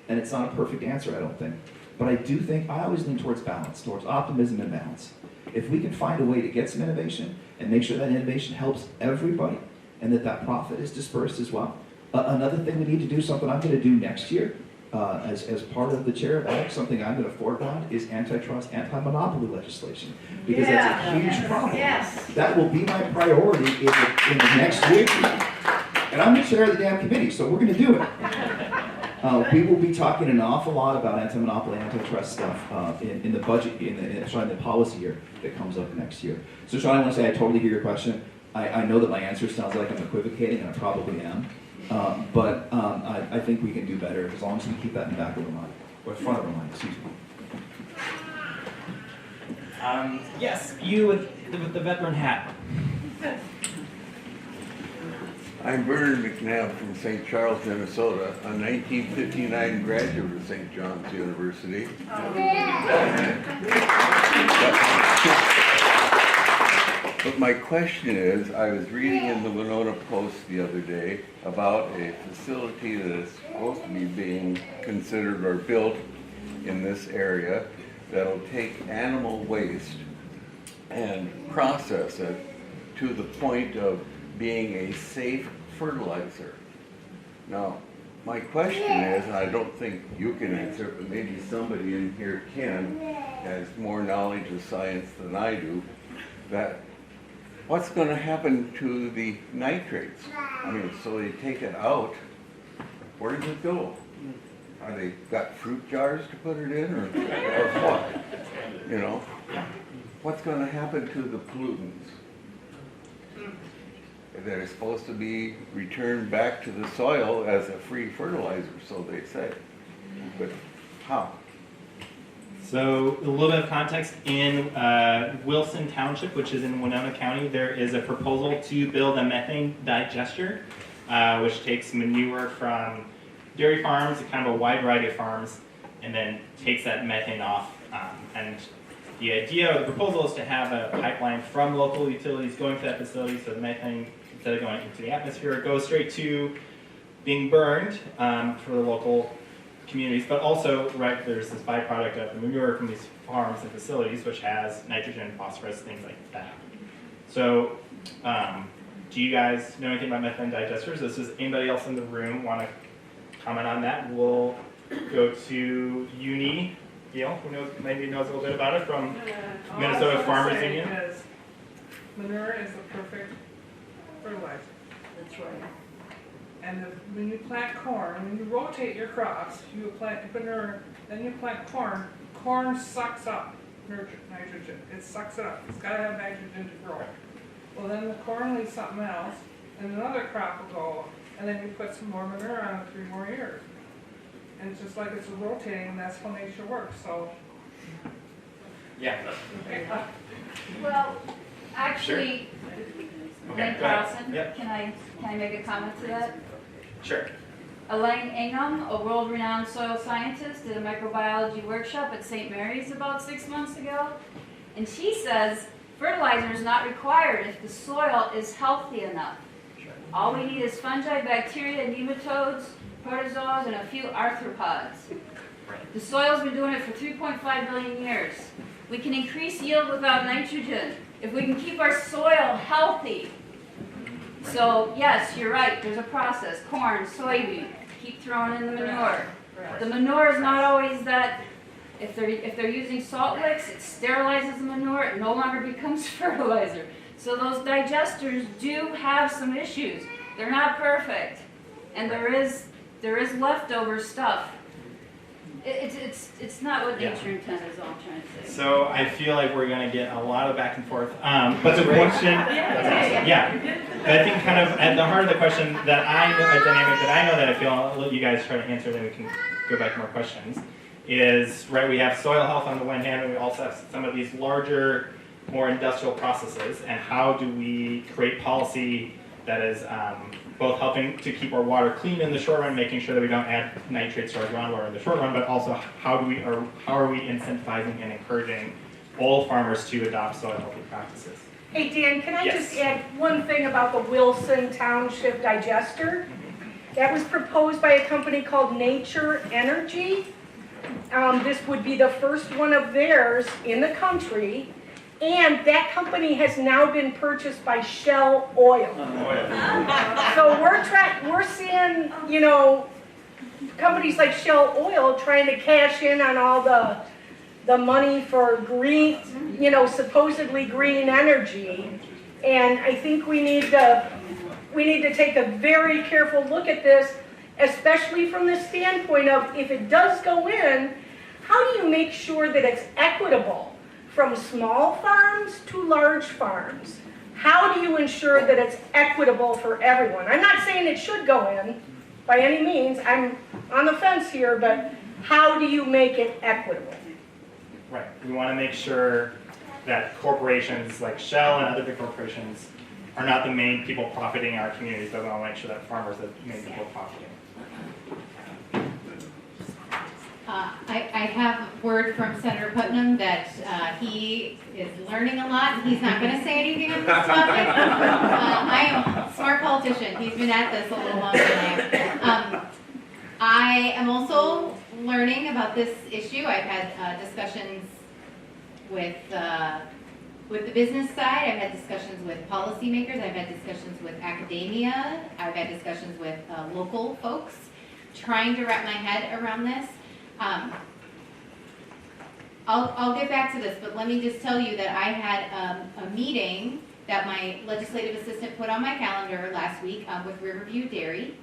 And it's not a perfect answer, I don't think. But I do think, I always lean towards balance, towards optimism and balance. If we can find a way to get some innovation and make sure that innovation helps everybody and that profit is dispersed as well. Another thing we need to do, something I'm going to do next year as part of the chair of Ag, something I'm going to forward on is antitrust, anti-monopoly legislation. Because that's a huge problem. Yes. That will be my priority in the next week. And I'm the chair of the damn committee, so we're going to do it. We will be talking an awful lot about anti-monopoly, antitrust stuff in the budget, in the policy year that comes up next year. So Sean, I want to say I totally hear your question. I know that my answer sounds like I'm equivocating, and I probably am. But I think we can do better as long as we keep that in the back of our mind, or front of our mind, excuse me. Yes, you with the veteran hat. I'm Bernard McNabb from St. Charles, Minnesota, a 1959 graduate of St. John's University. But my question is, I was reading in the Winona Post the other day about a facility that is supposed to be being considered or built in this area that'll take animal waste and process it to the point of being a safe fertilizer. Now, my question is, and I don't think you can answer it, but maybe somebody in here can, has more knowledge of science than I do, that what's going to happen to the nitrates? I mean, so they take it out, where does it go? Are they got fruit jars to put it in, or what? You know, what's going to happen to the pollutants? They're supposed to be returned back to the soil as a free fertilizer, so they say. But how? So a little bit of context, in Wilson Township, which is in Winona County, there is a proposal to build a methane digester, which takes manure from dairy farms, kind of a wide variety of farms, and then takes that methane off. And the idea of the proposal is to have a pipeline from local utilities going to that facility, so the methane, instead of going into the atmosphere, goes straight to being burned for the local communities, but also, right, there's this byproduct of the manure from these farms and facilities, which has nitrogen, phosphorus, things like that. So, do you guys know anything about methane digesters? Does anybody else in the room want to comment on that? We'll go to Uni, Gail, who knows, maybe knows a little bit about it from Minnesota Farmers Union. Manure is the perfect fertilizer. That's right. And when you plant corn, when you rotate your crops, you plant manure, then you plant corn. Corn sucks up nitrogen. It sucks it up. It's got to have nitrogen to grow. Well, then the corn leaves something else, and another crop will go, and then you put some more manure on it 3 more years. And it's just like it's rotating, and that's how nature works. So. Yeah. Well, actually, Okay, Elaine go ahead. Carlson, Yep. can I make a comment to that? Sure. Elaine Ingham, a world-renowned soil scientist, did a microbiology workshop at St. Mary's about 6 months ago. And she says fertilizer is not required if the soil is healthy enough. All we need is fungi, bacteria, nematodes, protozoas, and a few arthropods. The soil's been doing it for 3.5 billion years. We can increase yield without nitrogen if we can keep our soil healthy. So yes, you're right, there's a process. Corn, soybean, keep throwing in the manure. The manure is not always that, if they're using salt licks, it sterilizes the manure, it no longer becomes fertilizer. So those digesters do have some issues. They're not perfect. And there is leftover stuff. It's not what nature intended, is all I'm trying to say. So I feel like we're going to get a lot of back and forth. But the question, yeah, I think kind of at the heart of the question that I know, a dynamic that I know that I feel, I'll let you guys try to answer, then we can go back to more questions, is, right, we have soil health on the one hand, and we also have some of these larger, more industrial processes, and how do we create policy that is both helping to keep our water clean in the short run, making sure that we don't add nitrates to our groundwater in the short run, but also how are we incentivizing and encouraging all farmers to adopt soil healthy practices? Hey Dan, can I Yes. just add one thing about the Wilson Township digester? That was proposed by a company called Nature Energy. This would be the first one of theirs in the country. And that company has now been purchased by Shell Oil. So we're seeing, you know, companies like Shell Oil trying to cash in on all the money for green, you know, supposedly green energy. And I think we need to take a very careful look at this, especially from the standpoint of, if it does go in, how do you make sure that it's equitable? From small farms to large farms. How do you ensure that it's equitable for everyone? I'm not saying it should go in by any means. I'm on the fence here, but how do you make it equitable? Right. We want to make sure that corporations like Shell and other big corporations are not the main people profiting in our communities, but we want to make sure that farmers are the main people profiting. I have word from Senator Putnam that he is learning a lot, and he's not going to say anything on this topic. I am a smart politician. He's been at this a little longer than I am. I am also learning about this issue. I've had discussions with the business side. I've had discussions with policymakers. I've had discussions with academia. I've had discussions with local folks, trying to wrap my head around this. I'll get back to this, but let me just tell you that I had a meeting that my legislative assistant put on my calendar last week with Riverview Dairy.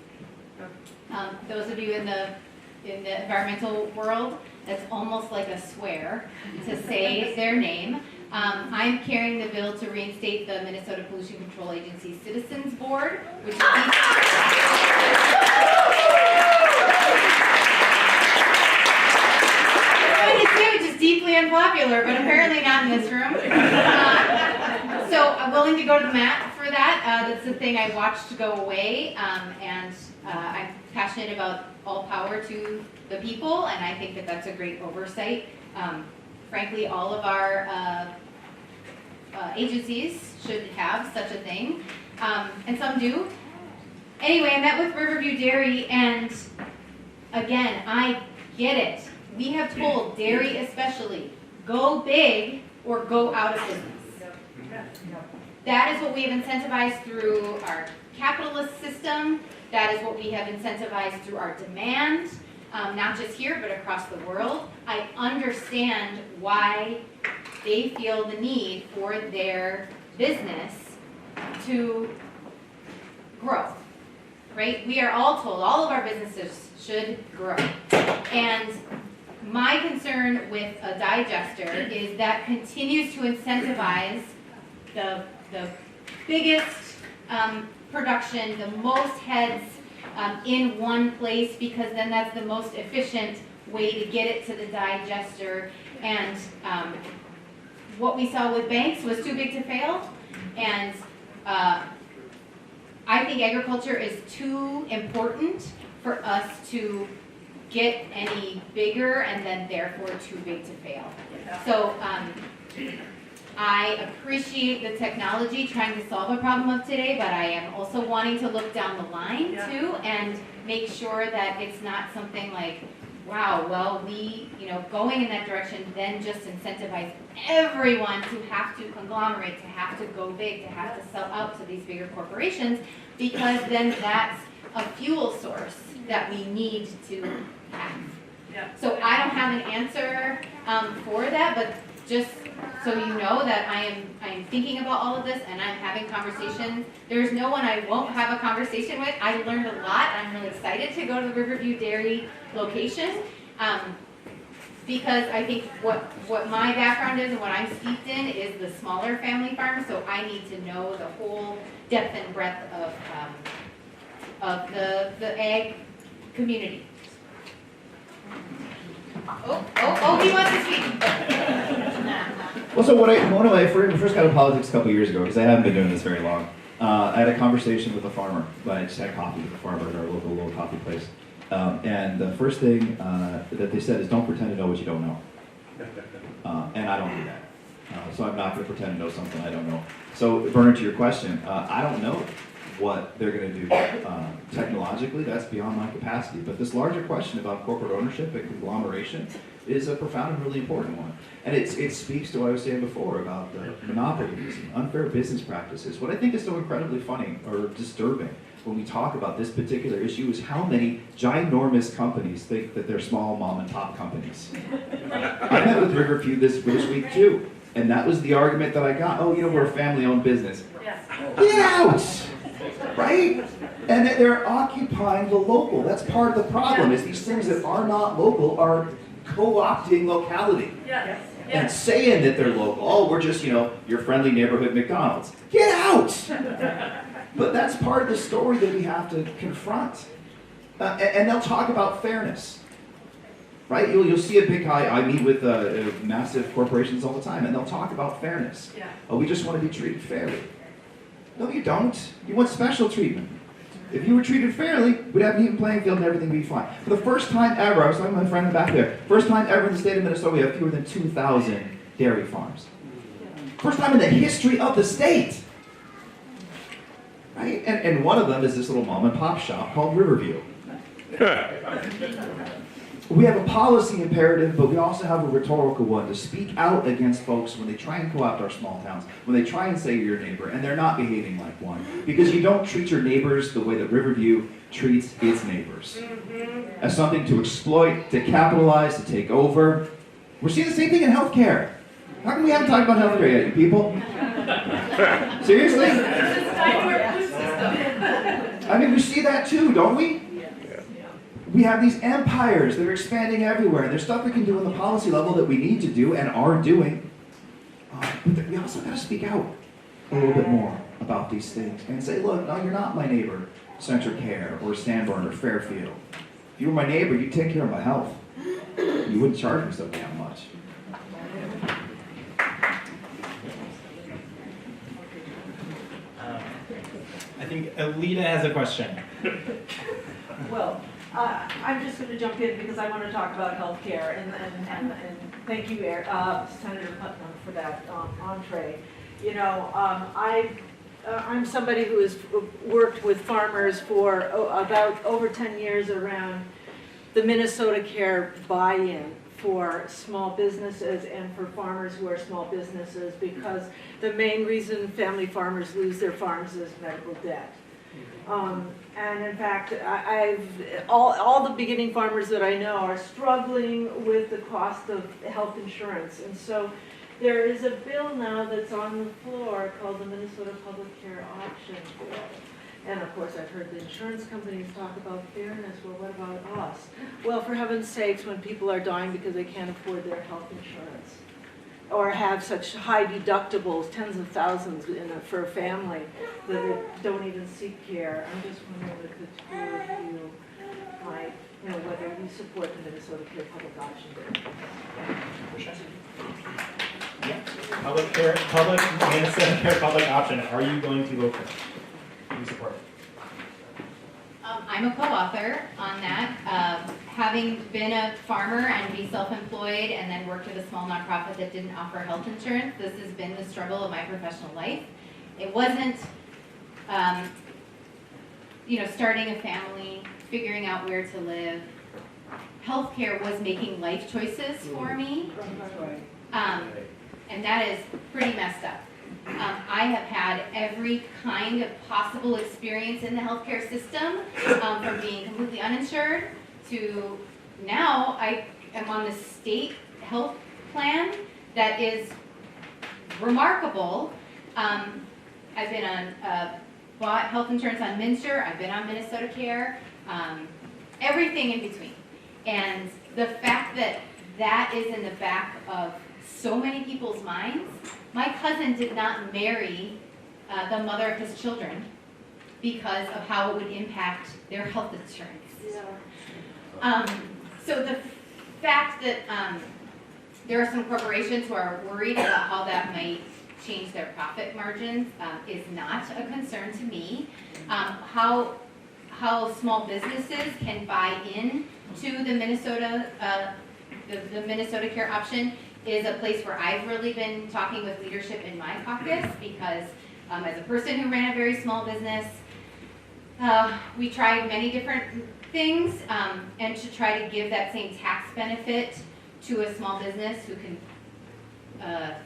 Those of you in the environmental world, that's almost like a swear to say their name. I'm carrying the bill to reinstate the Minnesota Pollution Control Agency Citizens Board, which is deeply unpopular, but apparently not in this room. So I'm willing to go to the mat for that. That's the thing I watched go away, and I'm passionate about all power to the people, and I think that that's a great oversight. Frankly, all of our agencies should have such a thing, and some do. Anyway, I met with Riverview Dairy, and again, I get it. We have told dairy especially, go big or go out of business. That is what we have incentivized through our capitalist system. That is what we have incentivized through our demand, not just here, but across the world. I understand why they feel the need for their business to grow, right? We are all told all of our businesses should grow. And my concern with a digester is that continues to incentivize the biggest production, the most heads in one place, because then that's the most efficient way to get it to the digester. And what we saw with banks was too big to fail. And I think agriculture is too important for us to get any bigger and then therefore too big to fail. So I appreciate the technology trying to solve a problem of today, but I am also wanting to look down the line too and make sure that it's not something like, wow, well, going in that direction then just incentivize everyone to have to conglomerate, to have to go big, to have to sell out to these bigger corporations, because then that's a fuel source that we need to have. So I don't have an answer for that, but just so you know that I am thinking about all of this and I'm having conversations. There's no one I won't have a conversation with. I learned a lot and I'm really excited to go to the Riverview Dairy location because I think what my background is and what I'm steeped in is the smaller family farms, so I need to know the whole depth and breadth of the ag community. Oh, he wants to speak. Well, so one of my first got into politics a couple years ago, because I haven't been doing this very long. I had a conversation with a farmer. I just had coffee with a farmer at our local little coffee place. And the first thing that they said is, don't pretend to know what you don't know. And I don't do that. So I'm not going to pretend to know something I don't know. So, Bernard, to your question, I don't know what they're going to do technologically. That's beyond my capacity. But this larger question about corporate ownership and conglomeration is a profound and really important one. And it speaks to what I was saying before about the monopolies and unfair business practices. What I think is so incredibly funny or disturbing when we talk about this particular issue is how many ginormous companies think that they're small mom and pop companies. I met with Riverview this week too, and that was the argument that I got. Oh, we're a family-owned business. Get out! Right? And that they're occupying the local. That's part of the problem, is these things that are not local are co-opting locality. And saying that they're local. Oh, we're just, your friendly neighborhood McDonald's. Get out! But that's part of the story that we have to confront. And they'll talk about fairness. Right? You'll see a big guy. I meet with massive corporations all the time, and they'll talk about fairness. Oh, we just want to be treated fairly. No, you don't. You want special treatment. If you were treated fairly, we'd have an even playing field and everything would be fine. For the first time ever, I was talking to my friend in the back there, first time ever in the state of Minnesota, we have fewer than 2,000 dairy farms. First time in the history of the state. Right? And one of them is this little mom and pop shop called Riverview. We have a policy imperative, but we also have a rhetorical one to speak out against folks when they try and co-opt our small towns, when they try and say you're your neighbor, and they're not behaving like one. Because you don't treat your neighbors the way that Riverview treats its neighbors. As something to exploit, to capitalize, to take over. We're seeing the same thing in healthcare. How come we haven't talked about healthcare yet, you people? Seriously? I mean, we see that too, don't we? We have these empires that are expanding everywhere, and there's stuff we can do on the policy level that we need to do and are doing. But we also got to speak out a little bit more about these things and say, look, no, you're not my neighbor, Center Care or Sanborn or Fairfield. If you were my neighbor, you'd take care of my health. You wouldn't charge me so damn much. I think Alita has a question. Well, I'm just going to jump in because I want to talk about healthcare, and thank you, Senator Putnam, for that entree. You know, I'm somebody who has worked with farmers for about over 10 years around the Minnesota Care buy-in for small businesses and for farmers who are small businesses, because the main reason family farmers lose their farms is medical debt. And in fact, all the beginning farmers that I know are struggling with the cost of health insurance. And so there is a bill now that's on the floor called the Minnesota Public Care Option Bill. And of course, I've heard the insurance companies talk about fairness. Well, what about us? Well, for heaven's sakes, when people are dying because they can't afford their health insurance, or have such high deductibles, tens of thousands for a family, that they don't even seek care. I'm just wondering if the two of you might, whether you support the Minnesota Care Public Option Bill. Yeah. Minnesota Care Public Option. Are you going to vote for it? Do you support it? I'm a co-author on that. Having been a farmer and be self-employed and then worked with a small nonprofit that didn't offer health insurance, this has been the struggle of my professional life. It wasn't, starting a family, figuring out where to live. Healthcare was making life choices for me. And that is pretty messed up. I have had every kind of possible experience in the healthcare system, from being completely uninsured to now I am on the state health plan that is remarkable. I've been on bought health insurance on Minster, I've been on Minnesota Care, everything in between. And the fact that that is in the back of so many people's minds. My cousin did not marry the mother of his children because of how it would impact their health insurance. So the fact that there are some corporations who are worried about how that might change their profit margins is not a concern to me. How small businesses can buy in to the Minnesota Care option is a place where I've really been talking with leadership in my caucus, because as a person who ran a very small business, we tried many different things, and to try to give that same tax benefit to a small business who can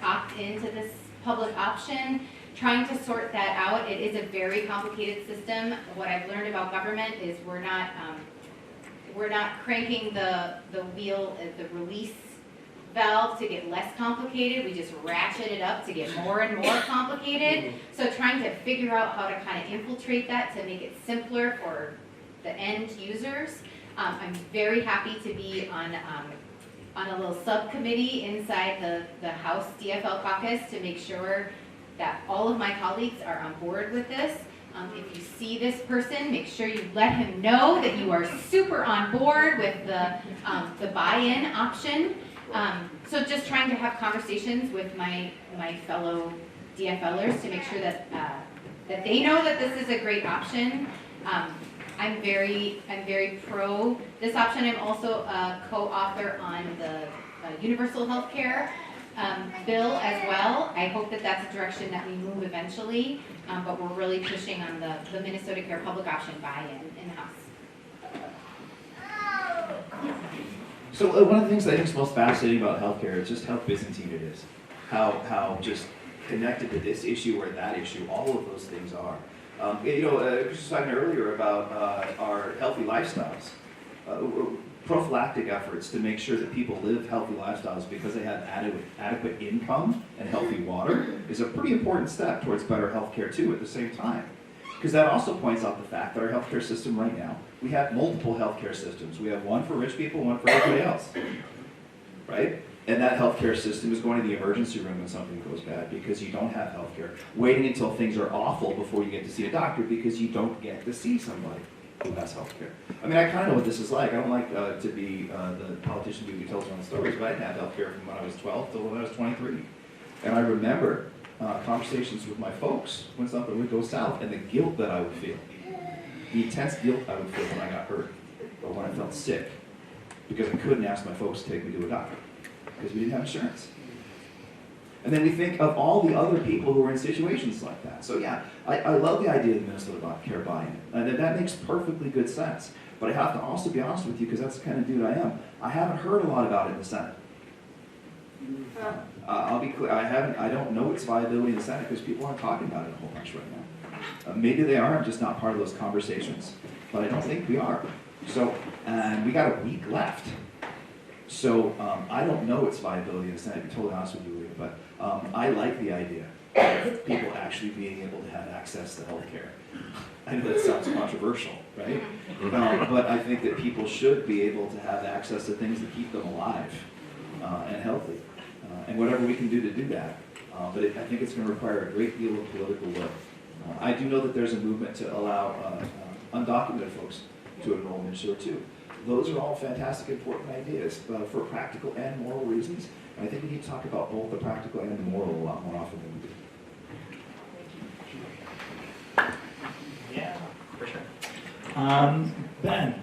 opt into this public option, trying to sort that out. It is a very complicated system. What I've learned about government is we're not cranking the wheel at the release valve to get less complicated. We just ratchet it up to get more and more complicated. So trying to figure out how to kind of infiltrate that to make it simpler for the end users. I'm very happy to be on a little subcommittee inside the House DFL caucus to make sure that all of my colleagues are on board with this. If you see this person, make sure you let him know that you are super on board with the buy-in option. So just trying to have conversations with my fellow DFLers to make sure that that they know that this is a great option. I'm very pro this option. I'm also a co-author on the universal healthcare bill as well. I hope that that's a direction that we move eventually, but we're really pushing on the Minnesota Care public option buy-in in the House. So one of the things that I think is most fascinating about healthcare is just how Byzantine it is. How just connected to this issue or that issue, all of those things are. Chris was talking earlier about our healthy lifestyles. Prophylactic efforts to make sure that people live healthy lifestyles because they have adequate income and healthy water is a pretty important step towards better healthcare too at the same time. Because that also points out the fact that our healthcare system right now, we have multiple healthcare systems. We have one for rich people, one for everybody else, right? And that healthcare system is going to the emergency room when something goes bad because you don't have healthcare. Waiting until things are awful before you get to see a doctor because you don't get to see somebody who has healthcare. I mean, I kind of know what this is like. I don't like to be the politician who tells around stories, but I didn't have healthcare from when I was 12 till when I was 23. And I remember conversations with my folks when something would go south and the guilt that I would feel. The intense guilt I would feel when I got hurt or when I felt sick because I couldn't ask my folks to take me to a doctor because we didn't have insurance. And then we think of all the other people who are in situations like that. So yeah, I love the idea of the Minnesota Care buy-in, and that makes perfectly good sense. But I have to also be honest with you, because that's the kind of dude I am. I haven't heard a lot about it in the Senate. I'll be clear, I don't know its viability in the Senate because people aren't talking about it a whole bunch right now. Maybe they are, I'm just not part of those conversations. But I don't think we are. So, and we got a week left. So I don't know its viability in the Senate, to be totally honest with you, Leah, but I like the idea of people actually being able to have access to health care. I know that sounds controversial, right? But I think that people should be able to have access to things that keep them alive and healthy. And whatever we can do to do that. But I think it's going to require a great deal of political will. I do know that there's a movement to allow undocumented folks to enroll in Minnesota too. Those are all fantastic, important ideas for practical and moral reasons. And I think we need to talk about both the practical and the moral a lot more often than we do. Yeah, for sure. Ben.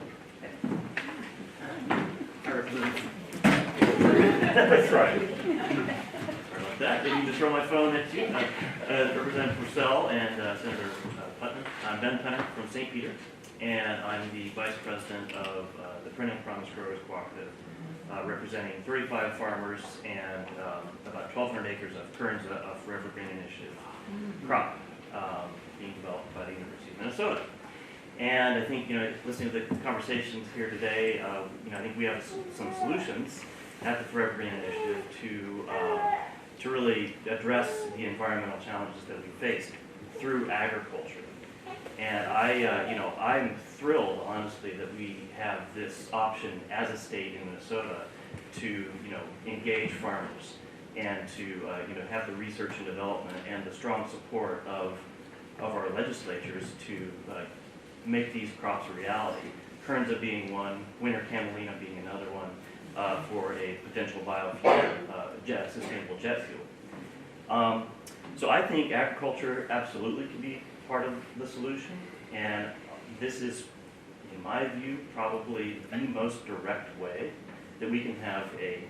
I represent. That's right. Sorry about that. Didn't mean to throw my phone at you. I represent Purcell and Senator Putnam. I'm Ben Penner from St. Peter, and I'm the Vice President of the Print and Promise Growers Cooperative, representing 35 farmers and about 1,200 acres of Kern's Forever Green Initiative crop being developed by the University of Minnesota. And I think, listening to the conversations here today, I think we have some solutions at the Forever Green Initiative to really address the environmental challenges that we face through agriculture. And I'm thrilled, honestly, that we have this option as a state in Minnesota to, engage farmers and to, have the research and development and the strong support of our legislatures to make these crops a reality. Kernza being one, winter camelina being another one, for a potential biofuel, sustainable jet fuel. So I think agriculture absolutely can be part of the solution, and this is, in my view, probably the most direct way that we can have a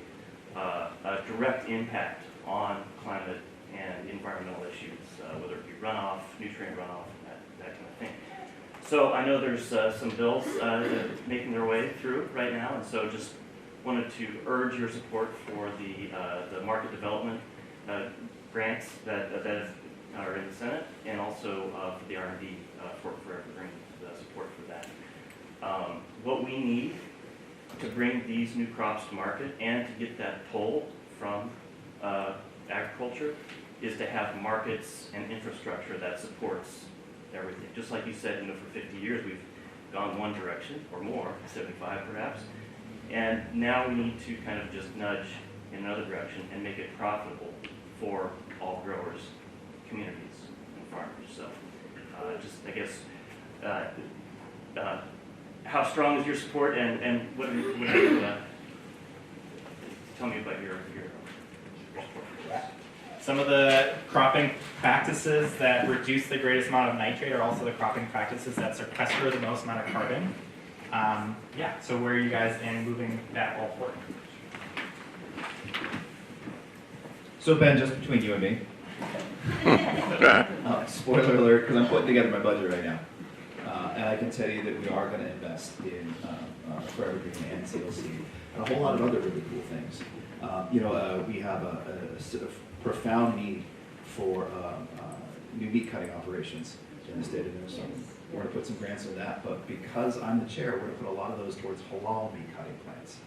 direct impact on climate and environmental issues, whether it be runoff, nutrient runoff, that kind of thing. So I know there's some bills making their way through right now, and so just wanted to urge your support for the market development grants that are in the Senate, and also for the R&D for Forever Green, the support for that. What we need to bring these new crops to market and to get that pull from agriculture is to have markets and infrastructure that supports everything. Just like you said, for 50 years we've gone one direction or more, 75 perhaps, and now we need to kind of just nudge in another direction and make it profitable for all growers, communities, and farmers. So I guess, how strong is your support, and what are you tell me about your support for this? Some of the cropping practices that reduce the greatest amount of nitrate are also the cropping practices that sequester the most amount of carbon. Yeah, so where are you guys in moving that all forward? So Ben, just between you and me, spoiler alert, because I'm putting together my budget right now. And I can tell you that we are going to invest in Forever Green and CLC and a whole lot of other really cool things. We have a sort of profound need for new meat cutting operations in the state of Minnesota. We're going to put some grants in that, but because I'm the chair, we're going to put a lot of those towards halal meat cutting plants,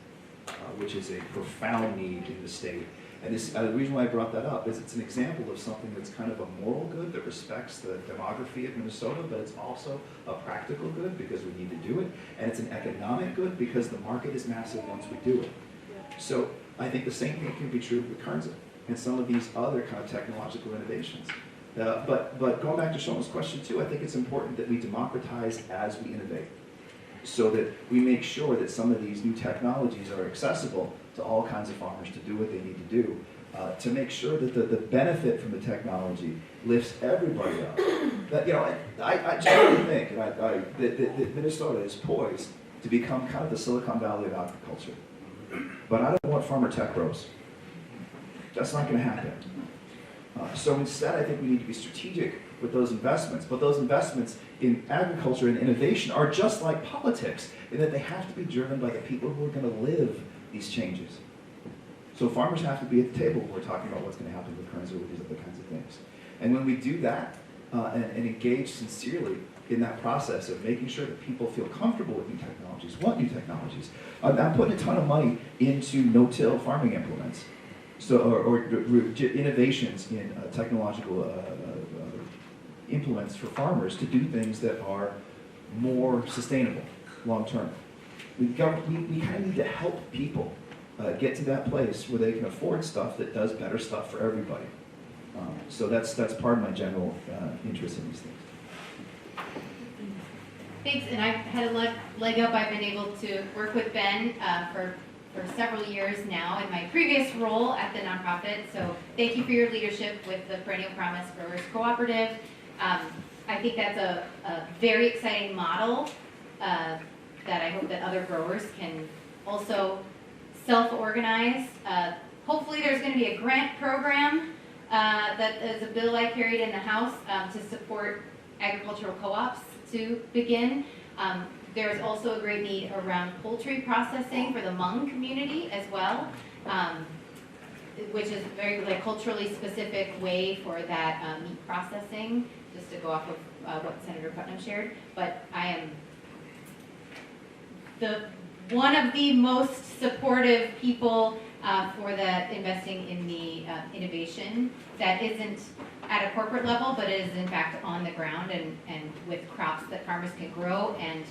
which is a profound need in the state. And this, the reason why I brought that up is it's an example of something that's kind of a moral good that respects the demography of Minnesota, but it's also a practical good because we need to do it, and it's an economic good because the market is massive once we do it. So I think the same thing can be true with Kernza and some of these other kind of technological innovations. But going back to Shona's question too, I think it's important that we democratize as we innovate, so that we make sure that some of these new technologies are accessible to all kinds of farmers to do what they need to do, to make sure that the benefit from the technology lifts everybody up. That, I generally think that Minnesota is poised to become kind of the Silicon Valley of agriculture. But I don't want farmer tech bros. That's not going to happen. So instead, I think we need to be strategic with those investments. But those investments in agriculture and innovation are just like politics, in that they have to be driven by the people who are going to live these changes. So farmers have to be at the table when we're talking about what's going to happen with Kernza or with these other kinds of things. And when we do that and engage sincerely in that process of making sure that people feel comfortable with new technologies, want new technologies, I'm putting a ton of money into no-till farming implements. So, or innovations in technological implements for farmers to do things that are more sustainable long-term. We kind of need to help people get to that place where they can afford stuff that does better stuff for everybody. So that's part of my general interest in these things. Thanks, and I've had a leg up. I've been able to work with Ben for several years now in my previous role at the nonprofit. So thank you for your leadership with the Perennial Promise Growers Cooperative. I think that's a very exciting model that I hope that other growers can also self-organize. Hopefully there's going to be a grant program that is a bill I carried in the House to support agricultural co-ops to begin. There's also a great need around poultry processing for the Hmong community as well, which is a very culturally specific way for that meat processing, just to go off of what Senator Putnam shared. But I am one of the most supportive people for that investing in the innovation that isn't at a corporate level, but is in fact on the ground and with crops that farmers can grow and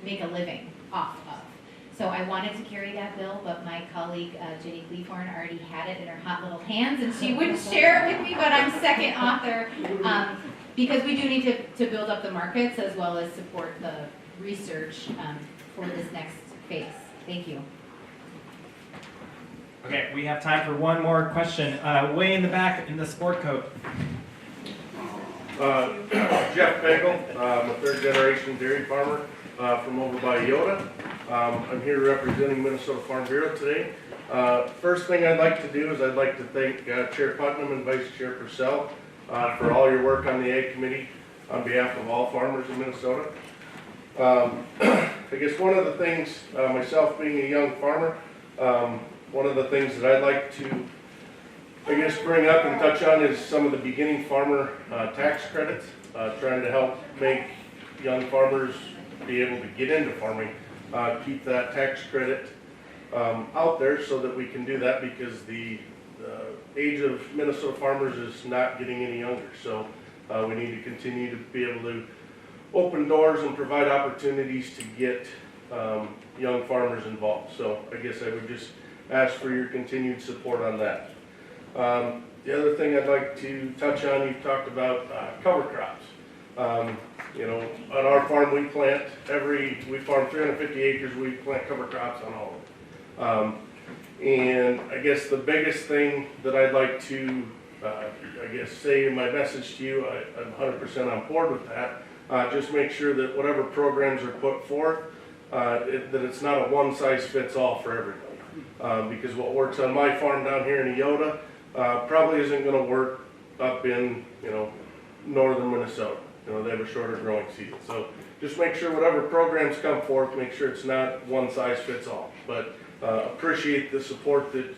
make a living off of. So I wanted to carry that bill, but my colleague Jenny Cleathorn already had it in her hot little hands, and she wouldn't share it with me, but I'm second author because we do need to build up the markets as well as support the research for this next phase. Thank you. Okay, we have time for one more question. Way in the back in the sport coat. Jeff Bagel, I'm a third generation dairy farmer from over by Yoda. I'm here representing Minnesota Farm Bureau today. First thing I'd like to do is I'd like to thank Chair Putnam and Vice Chair Purcell for all your work on the Ag Committee on behalf of all farmers in Minnesota. I guess one of the things, myself being a young farmer, one of the things that I'd like to bring up and touch on is some of the beginning farmer tax credits, trying to help make young farmers be able to get into farming, keep that tax credit out there so that we can do that, because the age of Minnesota farmers is not getting any younger. So we need to continue to be able to open doors and provide opportunities to get young farmers involved. So I guess I would just ask for your continued support on that. The other thing I'd like to touch on, you've talked about cover crops. On our farm we farm 350 acres, we plant cover crops on all of them. And I guess the biggest thing that I'd like to, say in my message to you, I'm 100% on board with that. Just make sure that whatever programs are put forth, that it's not a one-size-fits-all for everybody. Because what works on my farm down here in Eota probably isn't going to work up in, northern Minnesota. They have a shorter growing season. So just make sure whatever programs come forth, make sure it's not one-size-fits-all. But appreciate the support that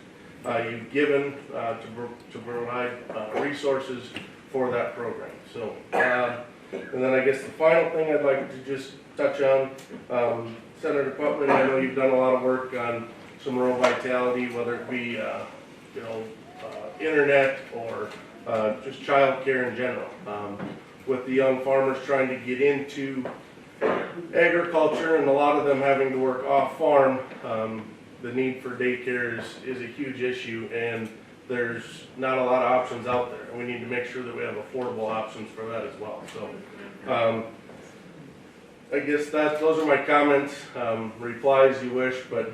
you've given to provide resources for that program. So, and then I guess the final thing I'd like to just touch on, Senator Putman, I know you've done a lot of work on some rural vitality, whether it be, internet or just childcare in general. With the young farmers trying to get into agriculture and a lot of them having to work off farm, the need for daycare is a huge issue, and there's not a lot of options out there. And we need to make sure that we have affordable options for that as well. So I guess those are my comments. Reply as you wish, but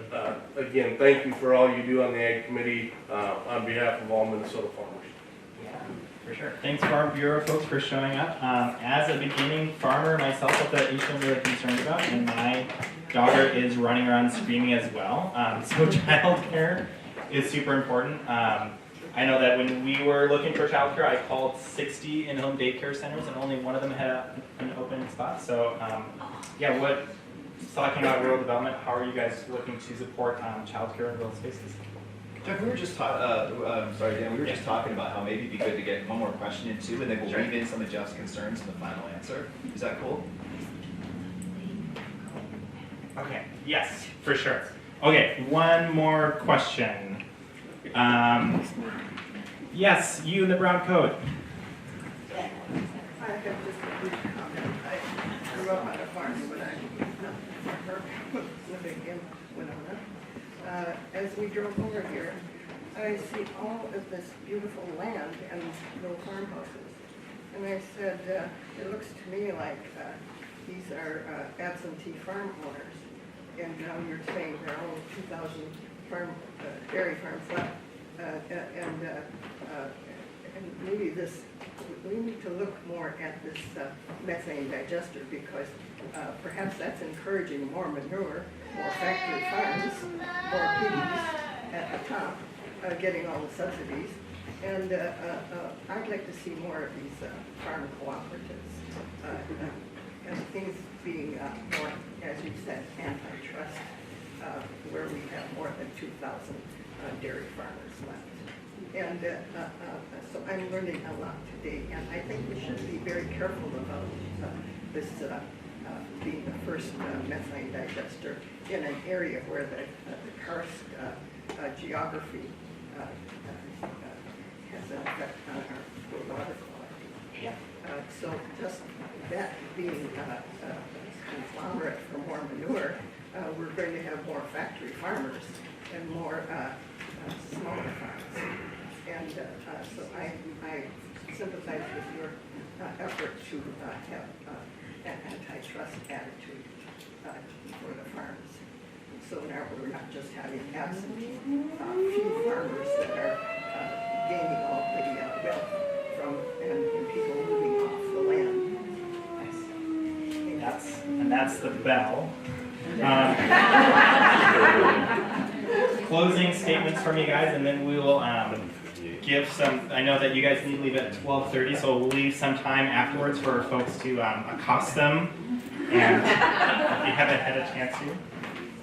again, thank you for all you do on the Ag Committee on behalf of all Minnesota farmers. Yeah, for sure. Thanks, Farm Bureau folks, for showing up. As a beginning farmer myself, that's an issue I'm really concerned about, and my daughter is running around screaming as well. So childcare is super important. I know that when we were looking for childcare, I called 60 in-home daycare centers, and only one of them had an open spot. So, yeah, talking about rural development, how are you guys looking to support childcare in rural spaces? Jeff, we were just sorry, Dan, we were just talking about how maybe it'd be good to get one more question in too, and then we'll weave in some of Jeff's concerns in the final answer. Is that cool? Okay, yes, for sure. Okay, one more question. Yes, you in the brown coat. I have just a brief comment. I grew up on a farm when I was living in Winona. As we drove over here, I see all of this beautiful land and little farmhouses. And I said, it looks to me like these are absentee farm owners. And now you're saying there are only 2,000 dairy farms left. And maybe we need to look more at this methane digester, because perhaps that's encouraging more manure, more factory farms, more piggies at the top, getting all the subsidies. And I'd like to see more of these farm cooperatives, and things being more, as you said, antitrust, where we have more than 2,000 dairy farmers left. And so I'm learning a lot today, and I think we should be very careful about this being the first methane digester in an area where the karst geography has an effect on our water quality. Yeah. So just that being a conglomerate for more manure, we're going to have more factory farmers and more smaller farms. And so I sympathize with your effort to have an antitrust attitude for the farms. So now we're not just having absentee few farmers that are gaining all the wealth from and people moving off the land. Nice. That's the bell. Closing statements from you guys, and then we will give some. I know that you guys need to leave at 12:30, so we'll leave some time afterwards for folks to accost them, and if you haven't had a chance to.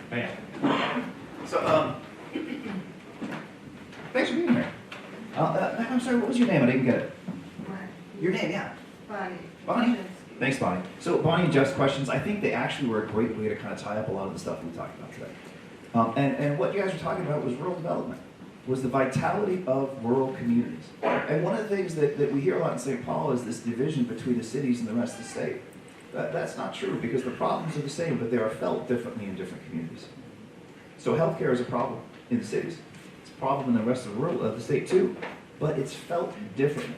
But yeah. So, thanks for being here. I'm sorry, what was your name? I didn't get it. Your name, yeah. Bonnie. Bonnie? Thanks, Bonnie. So Bonnie and Jeff's questions, I think they actually were a great way to kind of tie up a lot of the stuff we talked about today. And what you guys were talking about was rural development, was the vitality of rural communities. And one of the things that we hear a lot in St. Paul is this division between the cities and the rest of the state. That's not true, because the problems are the same, but they are felt differently in different communities. So healthcare is a problem in the cities. It's a problem in the rest of the state too, but it's felt differently.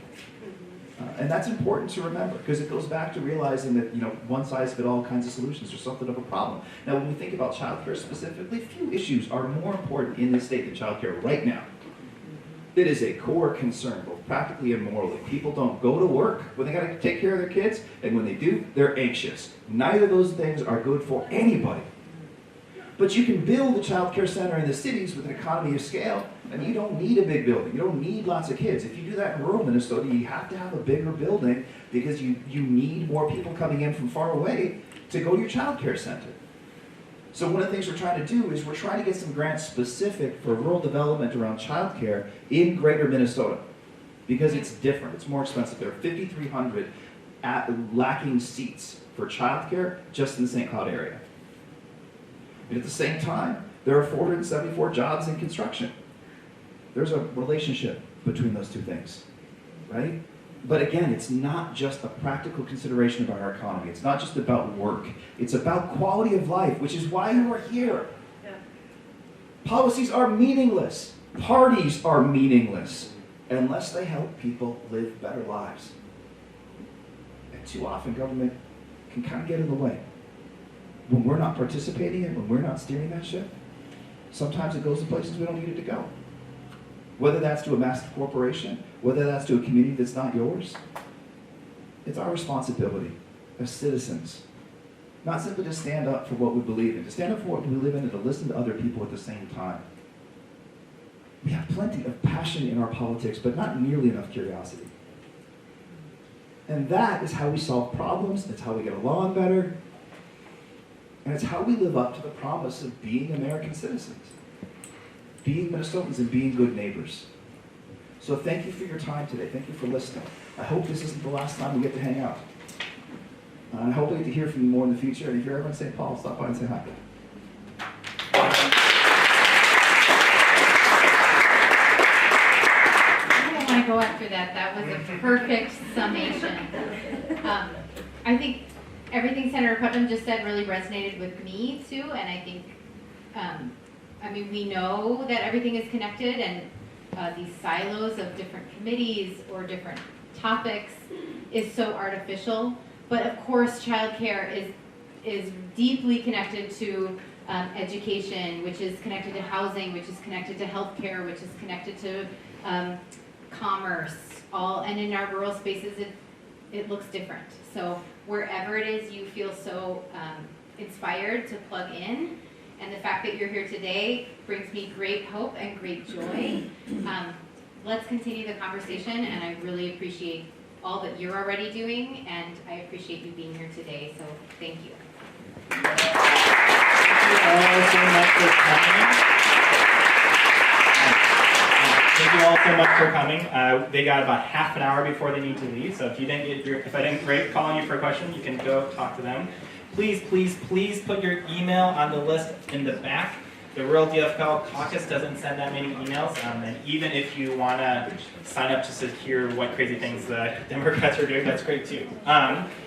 And that's important to remember, because it goes back to realizing that, one size fits all kinds of solutions are something of a problem. Now, when we think about childcare specifically, few issues are more important in this state than childcare right now. It is a core concern, both practically and morally. People don't go to work when they gotta take care of their kids, and when they do, they're anxious. Neither of those things are good for anybody. But you can build a child care center in the cities with an economy of scale, and you don't need a big building. You don't need lots of kids. If you do that in rural Minnesota, you have to have a bigger building because you need more people coming in from far away to go to your child care center. So one of the things we're trying to do is we're trying to get some grants specific for rural development around child care in greater Minnesota, because it's different, it's more expensive. There are 5,300 lacking seats for child care just in the St. Cloud area. And at the same time, there are 474 jobs in construction. There's a relationship between those two things, right? But again, it's not just a practical consideration about our economy. It's not just about work. It's about quality of life, which is why you are here. Yeah. Policies are meaningless. Parties are meaningless unless they help people live better lives. And too often, government can kind of get in the way. When we're not participating in it, when we're not steering that ship, sometimes it goes to places we don't need it to go. Whether that's to a massive corporation, whether that's to a community that's not yours, it's our responsibility as citizens, not simply to stand up for what we believe in, to stand up for what we believe in and to listen to other people at the same time. We have plenty of passion in our politics, but not nearly enough curiosity. And that is how we solve problems, it's how we get along better, and it's how we live up to the promise of being American citizens, being Minnesotans and being good neighbors. So thank you for your time today. Thank you for listening. I hope this isn't the last time we get to hang out. I hope we get to hear from you more in the future. And if you're ever in St. Paul, stop by and say hi. I don't want to go after that. That was a perfect summation. I think everything Senator Putnam just said really resonated with me too, and I think, we know that everything is connected, and these silos of different committees or different topics is so artificial. But of course, childcare is deeply connected to education, which is connected to housing, which is connected to healthcare, which is connected to commerce. And in our rural spaces, it looks different. So wherever it is you feel so inspired to plug in, and the fact that you're here today brings me great hope and great joy. Let's continue the conversation, and I really appreciate all that you're already doing, and I appreciate you being here today, so thank you. Thank you all so much for coming. Thank you all so much for coming. They got about half an hour before they need to leave, so if I didn't call on you for a question, you can go talk to them. Please, please, please put your email on the list in the back. The Rural DFL Caucus doesn't send that many emails, and even if you want to sign up just to hear what crazy things the Democrats are doing, that's great too.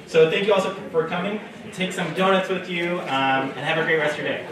So thank you also for coming. Take some donuts with you, and have a great rest of your day.